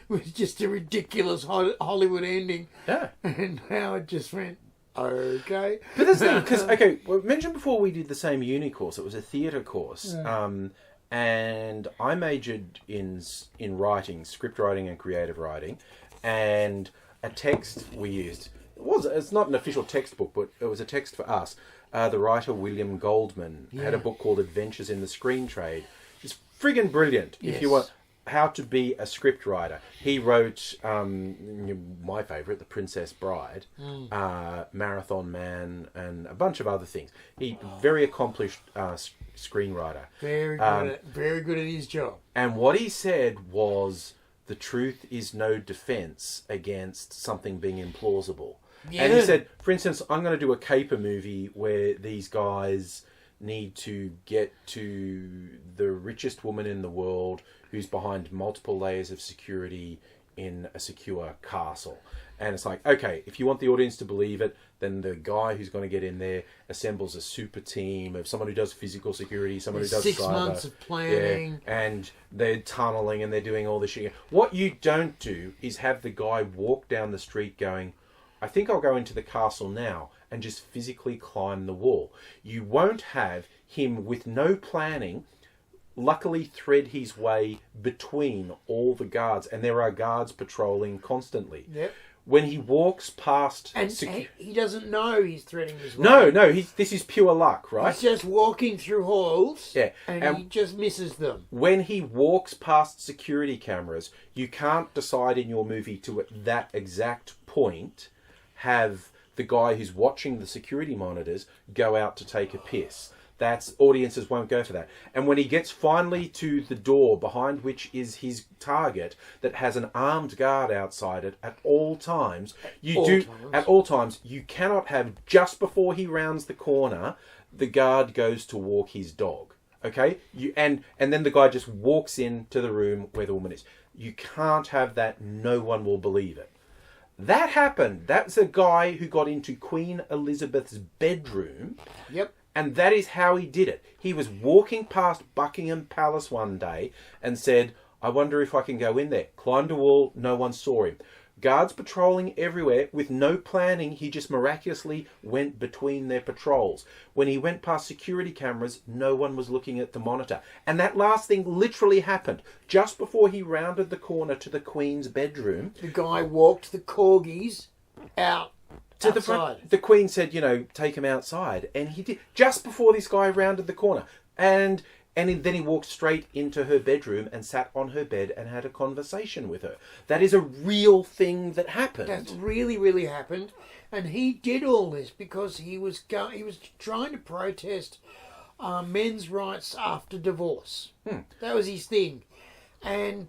was just a ridiculous Hollywood ending. Yeah. And Howard just went, okay. But that's the thing, because, okay, well, mentioned before we did the same uni course. It was a theatre course. Yeah. And I majored in writing, script writing and creative writing. And a text we used, it's not an official textbook, but it was a text for us. The writer William Goldman had a book called Adventures in the Screen Trade. It's friggin' brilliant if you want how to be a script writer. He wrote my favourite, The Princess Bride, Marathon Man, and a bunch of other things. He very accomplished screenwriter. Very good at his job. And what he said was, the truth is no defence against something being implausible. Yeah. And he said, for instance, I'm going to do a caper movie where these guys need to get to the richest woman in the world who's behind multiple layers of security in a secure castle. And it's like, okay, if you want the audience to believe it, then the guy who's going to get in there assembles a super team of someone who does physical security, someone who does 6 cyber, months of planning. Yeah, and they're tunneling and they're doing all this shit. What you don't do is have the guy walk down the street going, I think I'll go into the castle now, and just physically climb the wall. You won't have him with no planning luckily thread his way between all the guards, and there are guards patrolling constantly. Yep. When he walks past... And he doesn't know he's threading his way. No, this is pure luck, right? He's just walking through halls, yeah, and he just misses them. When he walks past security cameras, you can't decide in your movie to, at that exact point, have the guy who's watching the security monitors go out to take a piss. Audiences won't go for that. And when he gets finally to the door behind which is his target that has an armed guard outside it at all times, at all times, you cannot have just before he rounds the corner, the guard goes to walk his dog. Okay? And then the guy just walks into the room where the woman is. You can't have that. No one will believe it. That happened. That's a guy who got into Queen Elizabeth's bedroom. Yep. And that is how he did it. He was walking past Buckingham Palace one day and said, I wonder if I can go in there. Climbed a wall, no one saw him. Guards patrolling everywhere with no planning. He just miraculously went between their patrols. When he went past security cameras, no one was looking at the monitor. And that last thing literally happened just before he rounded the corner to the Queen's bedroom. The guy walked the corgis out To the outside. front. The Queen said, take him outside. And he did. Just before this guy rounded the corner. And then he walked straight into her bedroom and sat on her bed and had a conversation with her. That is a real thing that happened. That really, really happened. And he did all this because he was trying to protest men's rights after divorce. That was his thing. And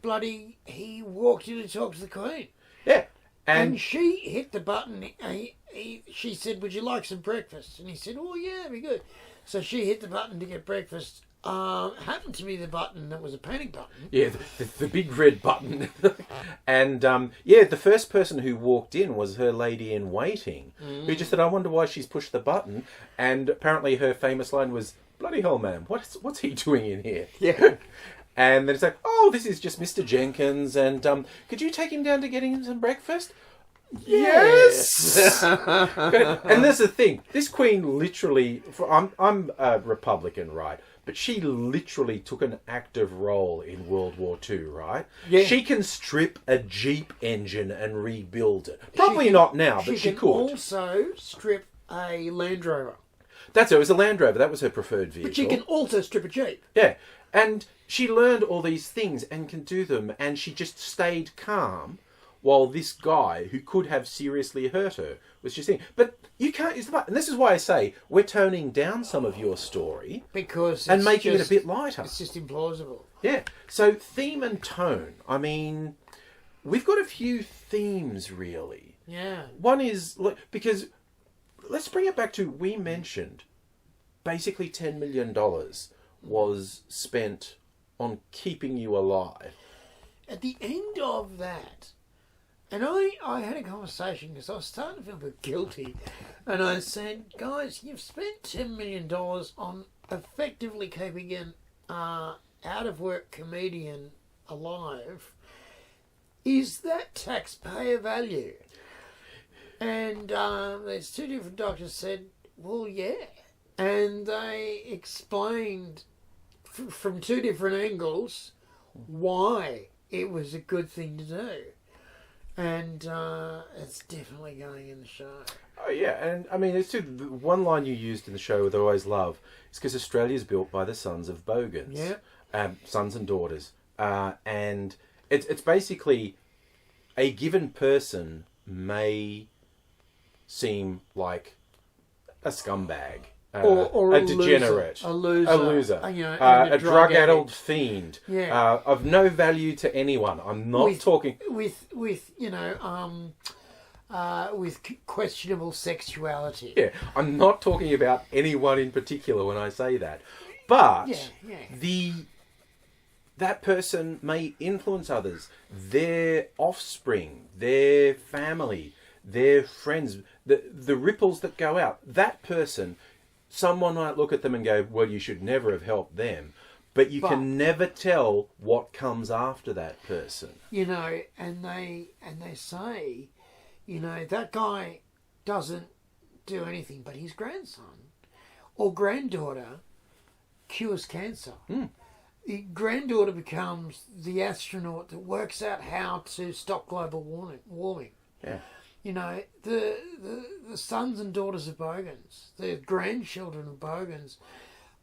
he walked in to talk to the Queen. Yeah. And she hit the button. She said, "Would you like some breakfast?" And he said, "Oh, yeah, that'd be good." So she hit the button to get breakfast. Happened to be the button that was a panic button. Yeah, the big red button. And, the first person who walked in was her lady in waiting, who just said, "I wonder why she's pushed the button." And apparently her famous line was, "Bloody hell, ma'am, what's he doing in here?" Yeah. And then it's like, "Oh, this is just Mr. Jenkins, and could you take him down to getting him some breakfast?" Yes. And there's the thing: this Queen literally, I'm a Republican, right? But she literally took an active role in World War II, right? Yeah. She can strip a Jeep engine and rebuild it. Probably not now, but she can could. also strip a Land Rover. That's it. It was a Land Rover. That was her preferred vehicle. But she can also strip a Jeep. Yeah. And she learned all these things and can do them, and she just stayed calm while this guy, who could have seriously hurt her, was just saying, but you can't use the button. And this is why I say we're toning down some of your story because and making it a bit lighter. It's just implausible. Yeah. So theme and tone. I mean, we've got a few themes, really. Yeah. One is, because let's bring it back to, we mentioned basically $10 million was spent on keeping you alive. At the end of that, and I had a conversation because I was starting to feel a bit guilty, and I said, "Guys, you've spent $10 million on effectively keeping an out-of-work comedian alive. Is that taxpayer value?" And there's two different doctors said, "Well, yeah." And they explained from two different angles why it was a good thing to do. And it's definitely going in the show. Oh, yeah. And, I mean, it's the one line you used in the show that I always love is because Australia's built by the sons of Bogans. Yeah. Sons and daughters. And it's basically a given person may seem like a scumbag. Or a degenerate, a loser, a drug-addled fiend, yeah, of no value to anyone. I'm not talking with questionable sexuality. Yeah, I'm not talking about anyone in particular when I say that, but that person may influence others, their offspring, their family, their friends, the ripples that go out. That person. Someone might look at them and go, "Well, you should never have helped them," but you can never tell what comes after that person. And they say, that guy doesn't do anything, but his grandson or granddaughter cures cancer. The granddaughter becomes the astronaut that works out how to stop global warming. Yeah. The sons and daughters of Bogans, the grandchildren of Bogans,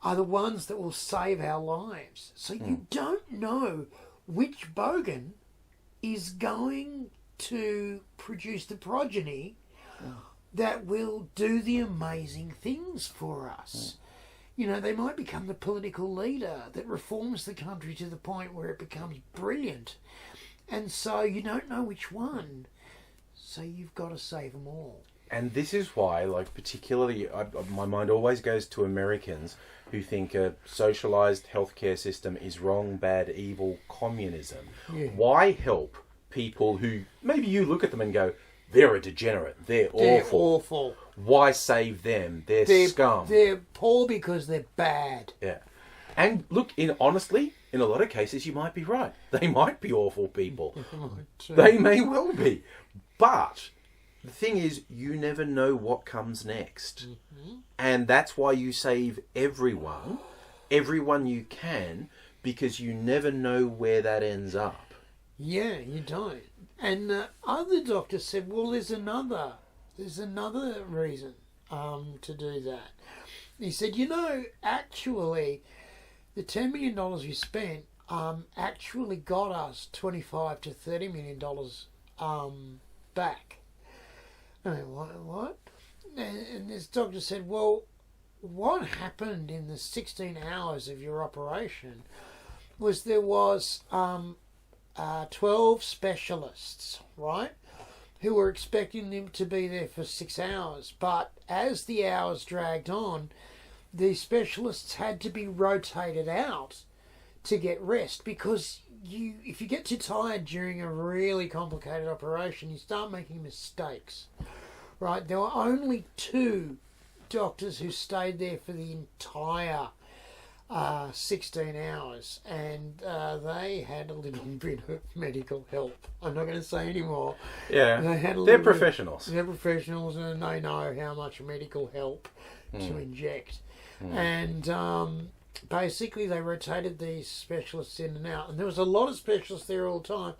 are the ones that will save our lives. So you don't know which Bogan is going to produce the progeny that will do the amazing things for us. They might become the political leader that reforms the country to the point where it becomes brilliant. And so you don't know which one. So you've got to save them all. And this is why, particularly, my mind always goes to Americans who think a socialised healthcare system is wrong, bad, evil, communism. Yeah. Why help people who, maybe you look at them and go, they're a degenerate, they're awful. Why save them? They're scum. They're poor because they're bad. Yeah. And look, honestly, in a lot of cases, you might be right. They might be awful people. They may well be. But the thing is, you never know what comes next. Mm-hmm. And that's why you save everyone you can, because you never know where that ends up. Yeah, you don't. And the other doctor said, well, there's another reason to do that. He said, actually, the $10 million we spent actually got us $25 to $30 million back. I mean, what? And this doctor said, well, what happened in the 16 hours of your operation was there was 12 specialists, right, who were expecting them to be there for 6 hours. But as the hours dragged on, the specialists had to be rotated out to get rest, because if you get too tired during a really complicated operation, you start making mistakes, right? There were only 2 doctors who stayed there for the entire 16 hours, and they had a little bit of medical help. I'm not going to say any more. Yeah, they're professionals. They're professionals, and they know how much medical help to inject. And basically they rotated these specialists in and out, and there was a lot of specialists there all the time.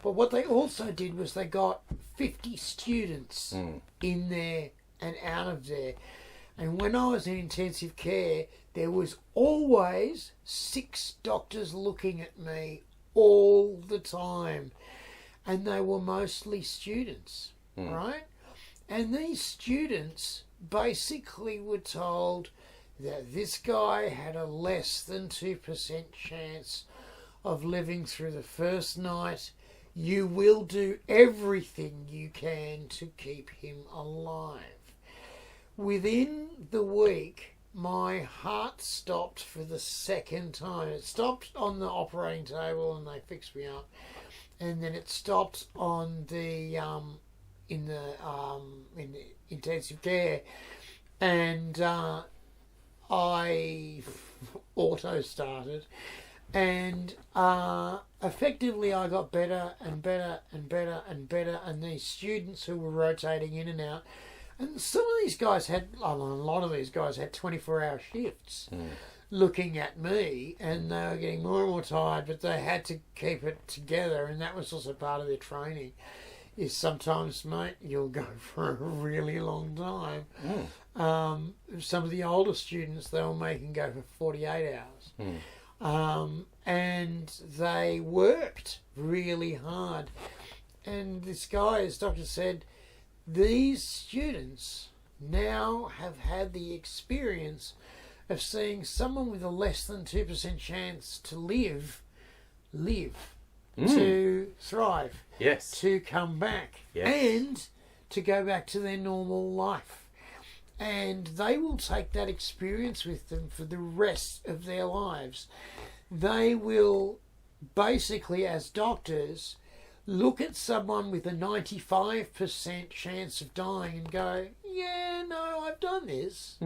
But what they also did was they got 50 students in there and out of there. And when I was in intensive care, there was always 6 doctors looking at me all the time. And they were mostly students, right? And these students basically were told that this guy had a less than 2% chance of living through the first night. You will do everything you can to keep him alive. Within the week, my heart stopped for the second time. It stopped on the operating table and they fixed me up, and then it stopped on the in the intensive care, and I auto started, and effectively I got better and better and better and better. And these students who were rotating in and out, and some of these guys had, a lot of these guys had 24-hour shifts looking at me, and they were getting more and more tired, but they had to keep it together, and that was also part of their training. Is sometimes, mate, you'll go for a really long time. Some of the older students, they were making go for 48 hours. And they worked really hard. And this guy, as doctor said, these students now have had the experience of seeing someone with a less than 2% chance to live, to thrive, to come back, and to go back to their normal life. And they will take that experience with them for the rest of their lives. They will basically, as doctors, look at someone with a 95% chance of dying and go, yeah, no, I've done this.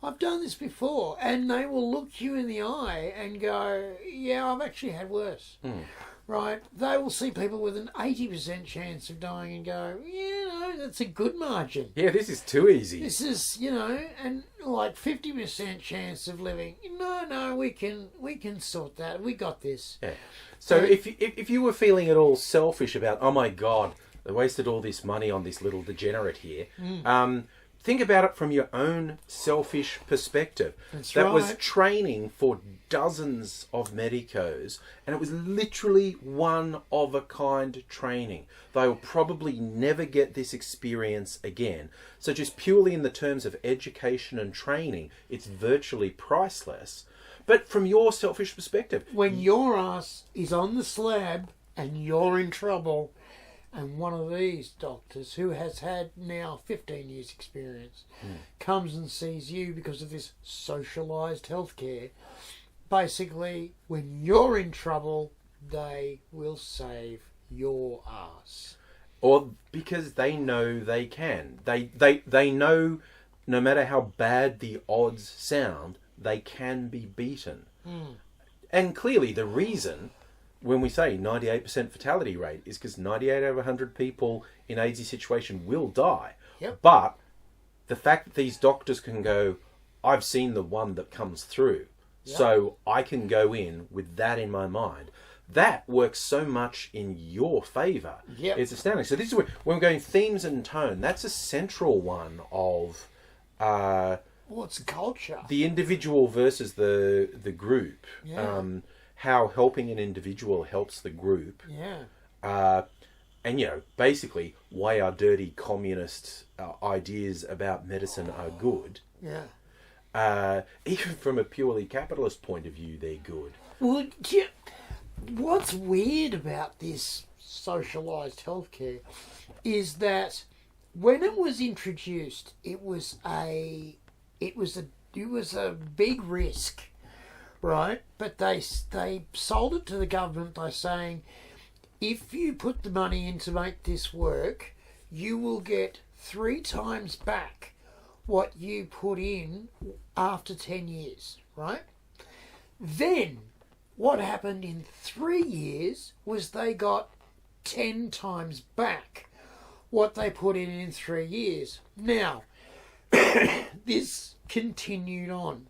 I've done this before. And they will look you in the eye and go, yeah, I've actually had worse. Right? They will see people with an 80% chance of dying and go, yeah, no, that's a good margin. Yeah, this is too easy. This is, and like 50% chance of living. No, we can sort that. We got this. Yeah. So if you were feeling at all selfish about, oh my God, they wasted all this money on this little degenerate here, think about it from your own selfish perspective. That was training for dozens of medicos, and it was literally one-of-a-kind training. They will probably never get this experience again. So just purely in the terms of education and training, it's virtually priceless. But from your selfish perspective, when your ass is on the slab and you're in trouble, and one of these doctors, who has had now 15 years experience, comes and sees you because of this socialised healthcare, basically, when you're in trouble, they will save your ass. Or because they know they can. They know no matter how bad the odds sound, they can be beaten. And clearly the reason when we say 98% fatality rate is because 98 out of 100 people in AIDzee situation will die. Yep. But the fact that these doctors can go, I've seen the one that comes through, so I can go in with that in my mind. That works so much in your favour. Yep. It's astounding. So this is when we're going themes and tone. That's a central one of what's culture? The individual versus the group. Yeah. How helping an individual helps the group. Yeah. And, you know, basically why our dirty communist ideas about medicine are good. Yeah. Even from a purely capitalist point of view, they're good. Well, what's weird about this socialised healthcare is that when it was introduced, it was a big risk, right? But they sold it to the government by saying, if you put the money in to make this work, you will get 3 times back what you put in after 10 years, right? Then what happened in 3 years was they got 10 times back what they put in 3 years. Now, this continued on.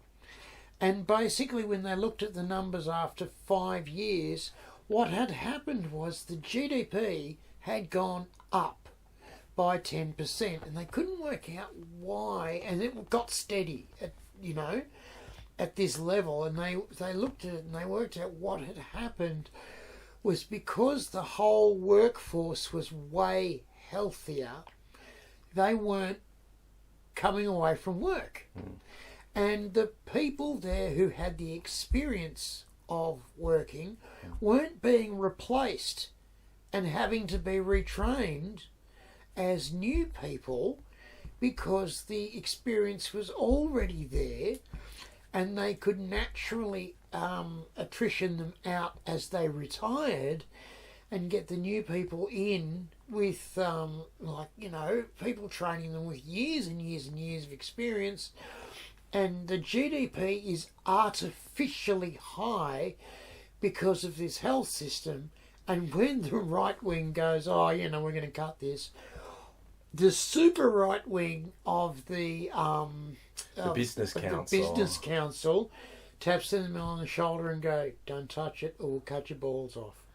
And basically when they looked at the numbers after 5 years, what had happened was the GDP had gone up by 10%, and they couldn't work out why, and it got steady at this level, and they looked at it and they worked out what had happened was because the whole workforce was way healthier, they weren't coming away from work. And the people there who had the experience of working weren't being replaced and having to be retrained as new people because the experience was already there, and they could naturally attrition them out as they retired and get the new people in with people training them with years and years and years of experience. And the GDP is artificially high because of this health system. And when the right wing goes, we're going to cut this, the super right wing of the business council. The business council taps them on the shoulder and go, don't touch it or we'll cut your balls off.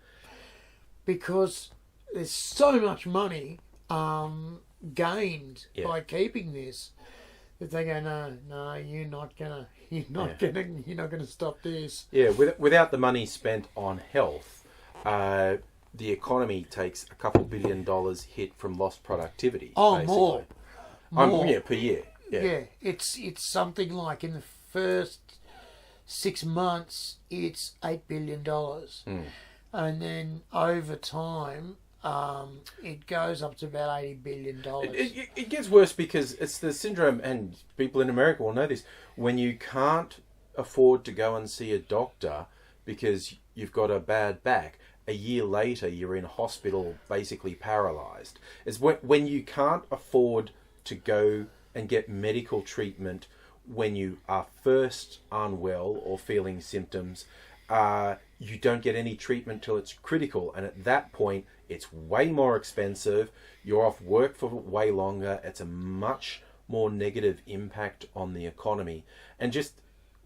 Because there's so much money gained by keeping this that they go, no, you're not gonna stop this. Yeah, without the money spent on health, the economy takes a couple $1 billion hit from lost productivity. Oh, basically. more. Per year. Yeah, it's something like in the first 6 months, it's $8 billion, and then over time, it goes up to about $80 billion. It gets worse because it's the syndrome, and people in America will know this, when you can't afford to go and see a doctor because you've got a bad back, a year later you're in hospital basically paralysed. It's when you can't afford to go and get medical treatment when you are first unwell or feeling symptoms, you don't get any treatment till it's critical, and at that point it's way more expensive, you're off work for way longer, it's a much more negative impact on the economy, and just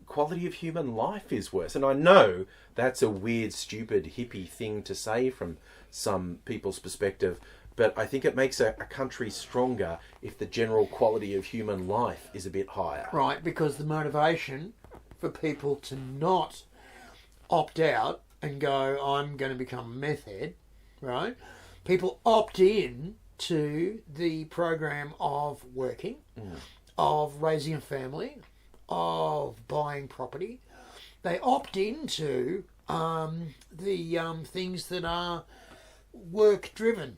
quality of human life is worse. And I know that's a weird, stupid, hippie thing to say from some people's perspective, but I think it makes a country stronger if the general quality of human life is a bit higher. Right, because the motivation for people to not opt out and go, I'm going to become a meth head, right? People opt in to the program of working, of raising a family, of buying property. They opt into the things that are work driven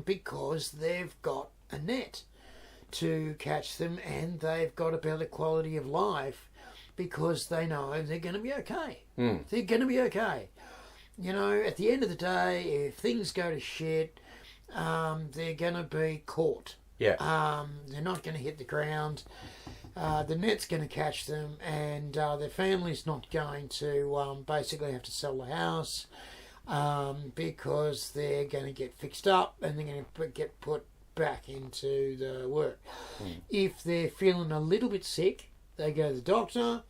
because they've got a net to catch them, and they've got a better quality of life because they know they're going to be okay. They're going to be okay. At the end of the day, if things go to shit, they're going to be caught. Yeah. They're not going to hit the ground. the net's going to catch them, and their family's not going to basically have to sell the house because they're going to get fixed up and they're going to get put back into the work. If they're feeling a little bit sick, they go to the doctor,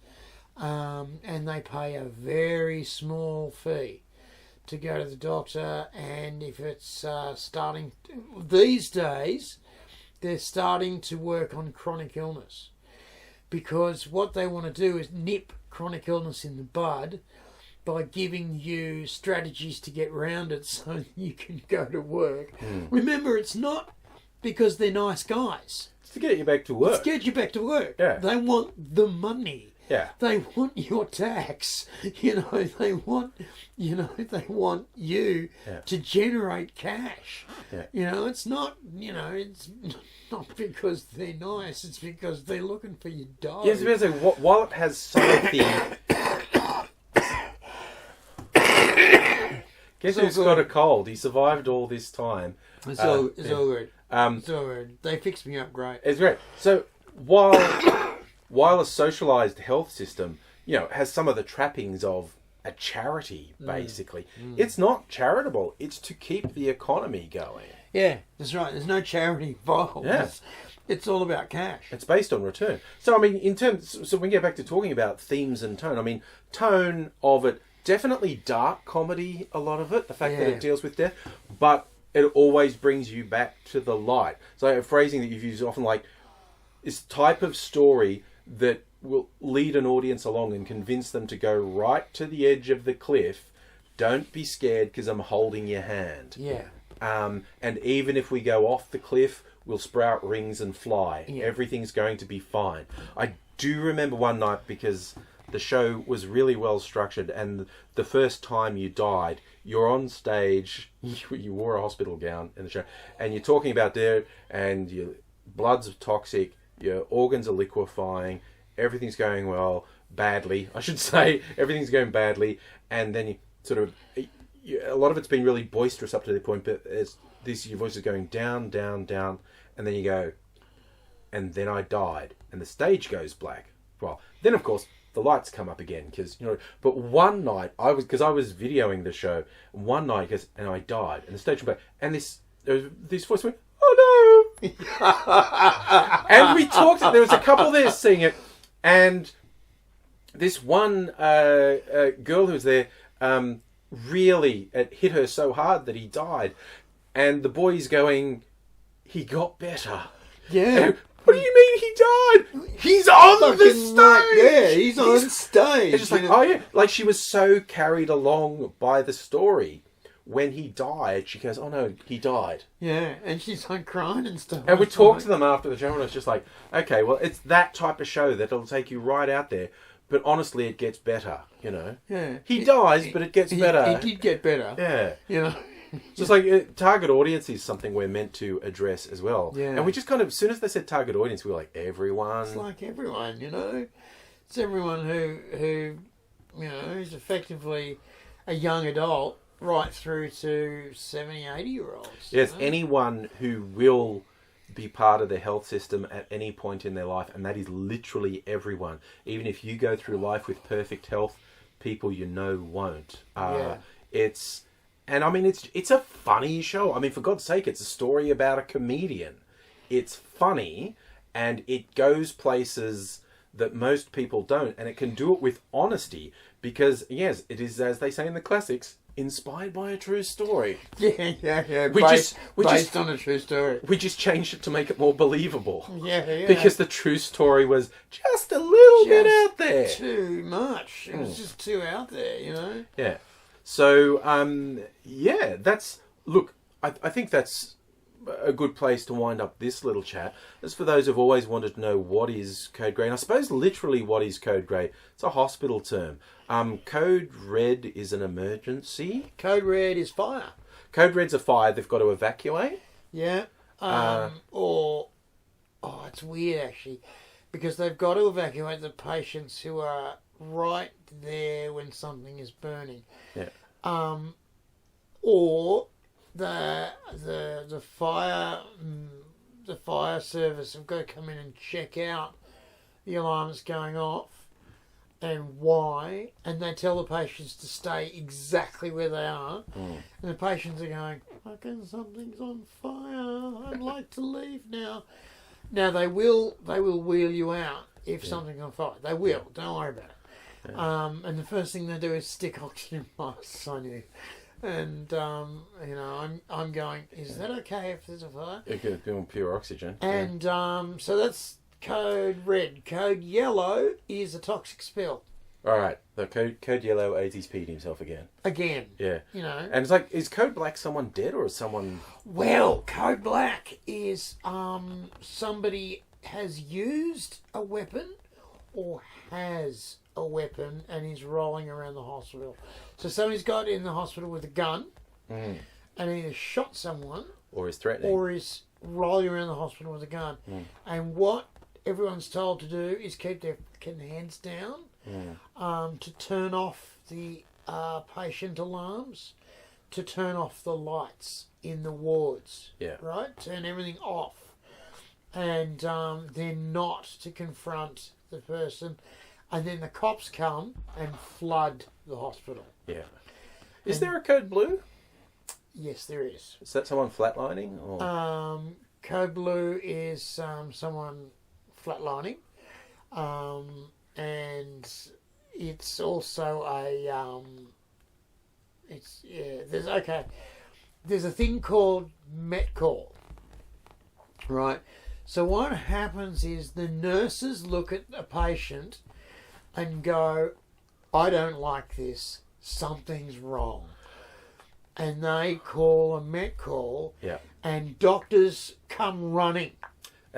and they pay a very small fee to go to the doctor. And if it's starting these days, they're starting to work on chronic illness, because what they want to do is nip chronic illness in the bud by giving you strategies to get round it so you can go to work. Remember, it's not because they're nice guys. It's to get you back to work. It's to get you back to work. Yeah. They want the money. Yeah. They want your tax. They want you to generate cash. Yeah. It's not, it's not because they're nice, it's because they're looking for your dough. Yes, I was going to say, while it has some of the... Guess who's got a cold? He survived all this time. It's all good. It's all good. They fixed me up great. It's great. So while a socialised health system, has some of the trappings of a charity, basically, it's not charitable. It's to keep the economy going. Yeah, that's right. There's no charity involved. Yeah. It's all about cash. It's based on return. So, so we get back to talking about themes and tone. Tone of it, definitely dark comedy, a lot of it, the fact that it deals with death, but it always brings you back to the light. So a phrasing that you've used often, like, this type of story that will lead an audience along and convince them to go right to the edge of the cliff. Don't be scared because I'm holding your hand. Yeah. And even if we go off the cliff, we'll sprout rings and fly. Yeah. Everything's going to be fine. I do remember one night, because the show was really well structured, and the first time you died, you're on stage, you wore a hospital gown in the show, and you're talking about there, and your blood's toxic, your organs are liquefying, everything's going badly, I should say, everything's going badly, and then you sort of, a lot of it's been really boisterous up to the point, but your voice is going down, down, down, and then you go, and then I died, and the stage goes black. Well, then of course, the lights come up again, but one night, because I was videoing the show, one night, and I died, and the stage went black, and this voice went, oh no! And we talked, there was a couple there seeing it, and this one girl who was there, really, it hit her so hard that he died, and the boy's going, he got better. Yeah. What do you mean he died? He's on the stage! He's on stage. It's just like, oh yeah. Like, she was so carried along by the story. When he died, she goes, oh no, he died. Yeah, and she's like crying and stuff. And we talked to them after the show, and it's just like, okay, well, it's that type of show that'll take you right out there. But honestly, it gets better, Yeah. He dies, but it gets better. He did get better. Yeah. Just like target audience is something we're meant to address as well. Yeah. And we just kind of, as soon as they said target audience, we were like, everyone. It's like everyone, It's everyone who is effectively a young adult right through to 70, 80-year-olds. Yes, anyone who will be part of the health system at any point in their life, and that is literally everyone. Even if you go through life with perfect health, people won't. It's a funny show. For God's sake, it's a story about a comedian. It's funny, and it goes places that most people don't, and it can do it with honesty, because yes, it is, as they say in the classics, inspired by a true story. Yeah. Based on a true story. We just changed it to make it more believable. Yeah. Because the true story was just a little bit out there. Too much. It was just too out there, Yeah. So, I think that's a good place to wind up this little chat. As for those who've always wanted to know what is Code Grey, and I suppose literally what is Code Grey, it's a hospital term. Code Red is an emergency. Code Red is fire. Code Red's a fire, they've got to evacuate. Yeah. It's weird actually, because they've got to evacuate the patients who are right there when something is burning. Yeah. Or the fire service have got to come in and check out the alarm that's going off and why, and they tell the patients to stay exactly where they are, and the patients are going, fucking something's on fire, I'd like to leave now. Now they will wheel you out if something's on fire. They will, don't worry about it. Yeah. And the first thing they do is stick oxygen masks on you. And I'm going, is that okay if there's a fire? You could be on pure oxygen. And so that's code red. Code yellow is a toxic spill. All right. The code yellow, AIDzee's peed himself again. Again. Yeah. You know. And it's like, is code black someone dead or is someone... Well, code black is somebody has used a weapon or has a weapon and is rolling around the hospital. So somebody's got in the hospital with a gun and either shot someone or is threatening or is rolling around the hospital with a gun. And what everyone's told to do is keep their hands down to turn off the patient alarms, to turn off the lights in the wards, right? Turn everything off. And then not to confront the person. And then the cops come and flood the hospital. Yeah. Is there a code blue? Yes, there is. Is that someone flatlining? Or? Code blue is someone flatlining. And it's also a... There's a thing called Met Call. Right? So what happens is the nurses look at a patient and go, I don't like this, something's wrong. And they call a Met Call, and doctors come running.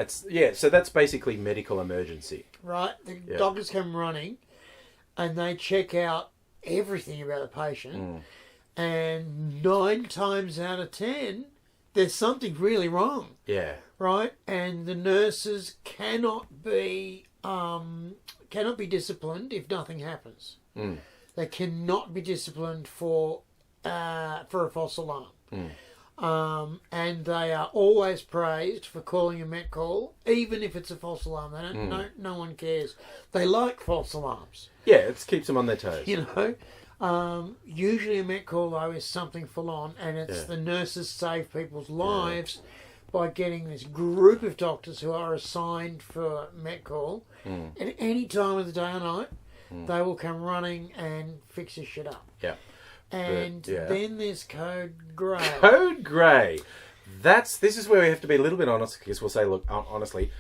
So that's basically medical emergency. Right? The doctors come running, and they check out everything about the patient, and 9 times out of 10, there's something really wrong. Yeah. Right? And the nurses cannot be disciplined if nothing happens. They cannot be disciplined for a false alarm. And they are always praised for calling a Met Call, even if it's a false alarm. They don't. No one cares. They like false alarms. Yeah, it keeps them on their toes. You know, usually a Met Call though is something full on, and it's the nurses save people's lives by getting this group of doctors who are assigned for Met Call at any time of the day or night. They will come running and fix this shit up. Yeah. And then there's Code Grey. Code Grey. This is where we have to be a little bit honest, because we'll say, look, honestly,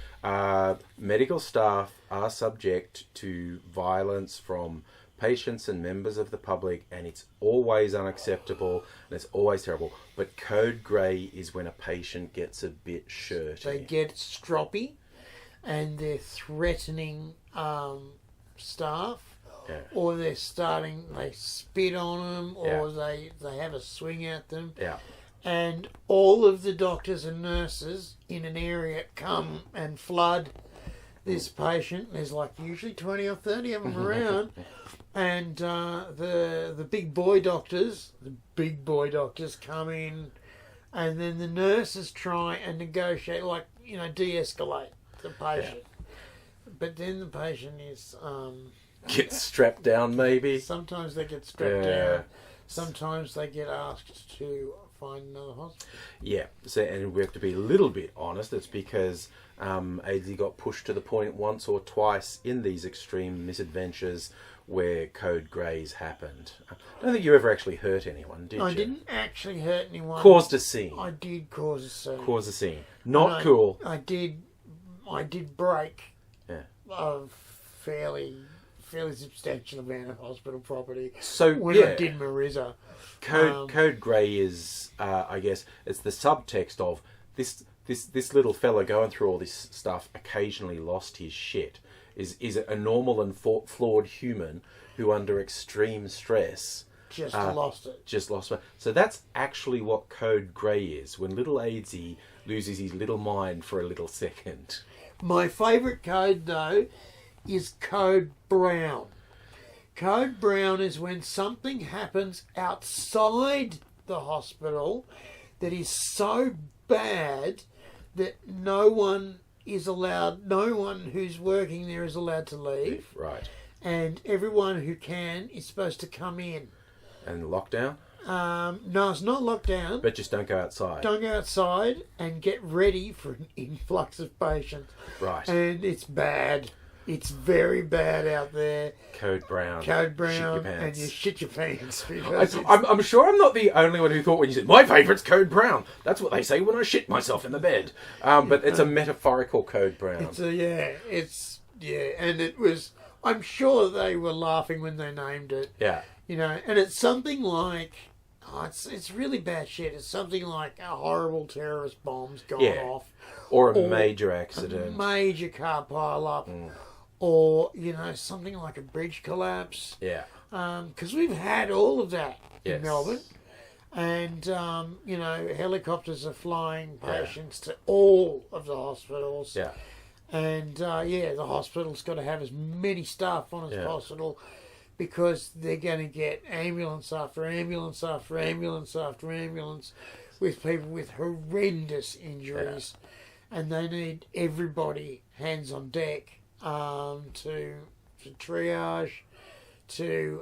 medical staff are subject to violence from patients and members of the public, and it's always unacceptable and it's always terrible. But Code Grey is when a patient gets a bit shirty. They get stroppy and they're threatening staff. Yeah. Or they spit on them, or they have a swing at them. Yeah. And all of the doctors and nurses in an area come and flood this patient. There's like usually 20 or 30 of them around. And the big boy doctors come in, and then the nurses try and negotiate, de-escalate the patient. Yeah. But then the patient is... get strapped down, maybe. Sometimes they get strapped down. Sometimes they get asked to find another hospital. Yeah, so, and we have to be a little bit honest. It's because AIDzee got pushed to the point once or twice in these extreme misadventures where Code Greys happened. I don't think you ever actually hurt anyone, did you? I didn't actually hurt anyone. Caused a scene. I did cause a scene. Cause a scene. Not cool. I did break a fairly substantial amount of hospital property. So when I did Marissa. Code Grey is, I guess, it's the subtext of this little fella going through all this stuff occasionally lost his shit. Is a normal and flawed human who, under extreme stress, just lost it. So that's actually what Code Grey is. When little AIDzee loses his little mind for a little second. My favourite code though is Code Brown. Code Brown is when something happens outside the hospital that is so bad that no one is allowed. No one who's working there is allowed to leave. Right. And everyone who can is supposed to come in. And lockdown? No, it's not locked down. But just don't go outside. Don't go outside and get ready for an influx of patients. Right. And it's bad. It's very bad out there. Code brown. Code brown. Shit your pants. And you shit your pants. Because I'm sure I'm not the only one who thought when you said, my favourite's code brown. That's what they say when I shit myself in the bed. But it's a metaphorical code brown. And it was, I'm sure they were laughing when they named it. Yeah. You know, and it's something like, it's really bad shit. It's something like a horrible terrorist bomb's gone off. Or a major accident. A major car pile up. Or, you know, something like a bridge collapse. Yeah. Because we've had all of that Yes. in Melbourne. And, you know, helicopters are flying patients to all of the hospitals. Yeah. And, the hospital's got to have as many staff on as possible, because they're going to get ambulance after ambulance after ambulance after ambulance with people with horrendous injuries. And they need everybody hands on deck to triage, to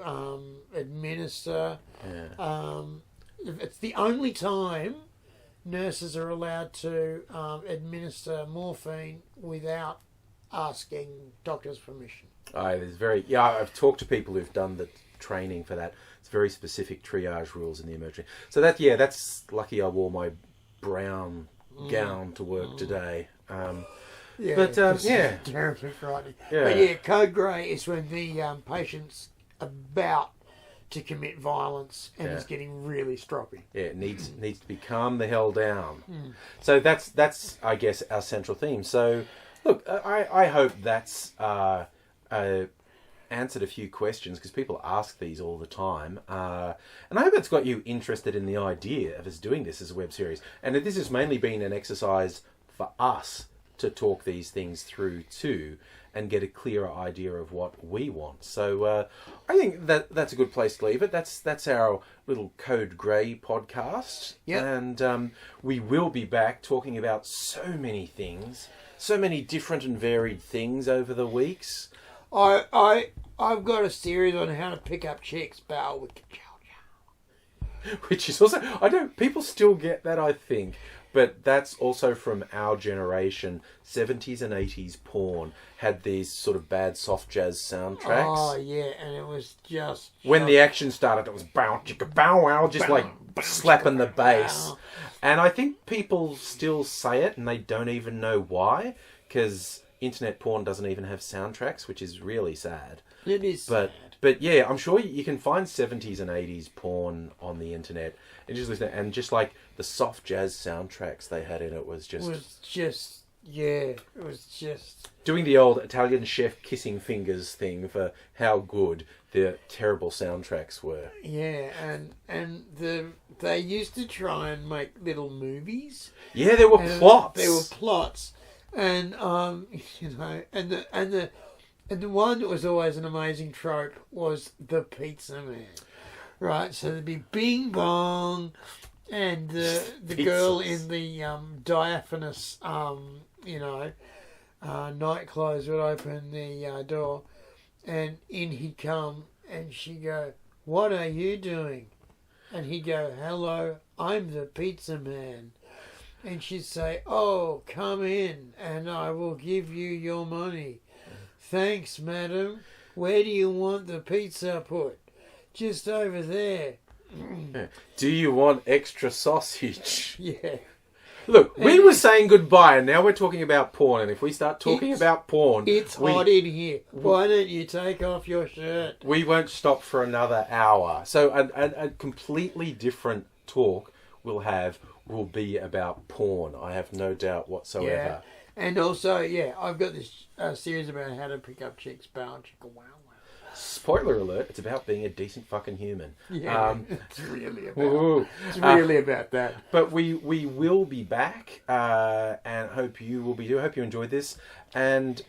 administer. It's the only time nurses are allowed to administer morphine without asking doctor's permission. I've talked to people who've done the training for that. It's very specific triage rules in the emergency. So that's lucky I wore my brown gown to work today. Terribly frightening. But code grey is when the patient's about to commit violence and is getting really stroppy. Yeah, it needs to be calm the hell down. So that's I guess our central theme. So look, I hope that's answered a few questions, because people ask these all the time, and I hope it's got you interested in the idea of us doing this as a web series. And this has mainly been an exercise for us to talk these things through too, and get a clearer idea of what we want. So I think that's a good place to leave it. That's our little Code Grey podcast. Yep. And we will be back talking about so many things, so many different and varied things over the weeks. I've got a series on how to pick up chicks, Which is also, people still get that, I think. But that's also from our generation. 70s and 80s porn had these sort of bad soft jazz soundtracks. Oh, yeah, and it was just... When the action started, it was bow, chicka, bow, wow, just like slapping the bass. And I think people still say it, and they don't even know why, because internet porn doesn't even have soundtracks, which is really sad. It is sad. But yeah, I'm sure you can find 70s and 80s porn on the internet. And just listen, and just like the soft jazz soundtracks they had in it was just doing the old Italian chef kissing fingers thing for how good the terrible soundtracks were. Yeah, and they used to try and make little movies. Yeah, there were plots. There were plots, and you know, and the one that was always an amazing trope was the pizza man. Right, so there'd be Bing Bong, and the girl in the diaphanous, night clothes would open the door, and in he'd come, and she'd go, "What are you doing?" And he'd go, "Hello, I'm the pizza man." And she'd say, "Oh, come in, and I will give you your money." "Thanks, madam. Where do you want the pizza put?" "Just over there." "Do you want extra sausage?" Yeah. Look, we were saying goodbye, and now we're talking about porn. And if we start talking about porn... It's hot in here. Why don't you take off your shirt? We won't stop for another hour. So a completely different talk will be about porn. I have no doubt whatsoever. Yeah. And also, I've got this series about how to pick up chicks, bow, chicka, wow. Spoiler alert, it's about being a decent fucking human. Yeah, it's really about that. But we will be back, and hope you will be too. Hope you enjoyed this, and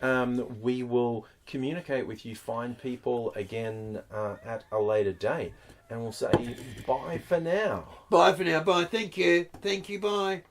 we will communicate with you fine people again at a later date. And we'll say bye for now. Bye for now. Bye. Thank you. Bye.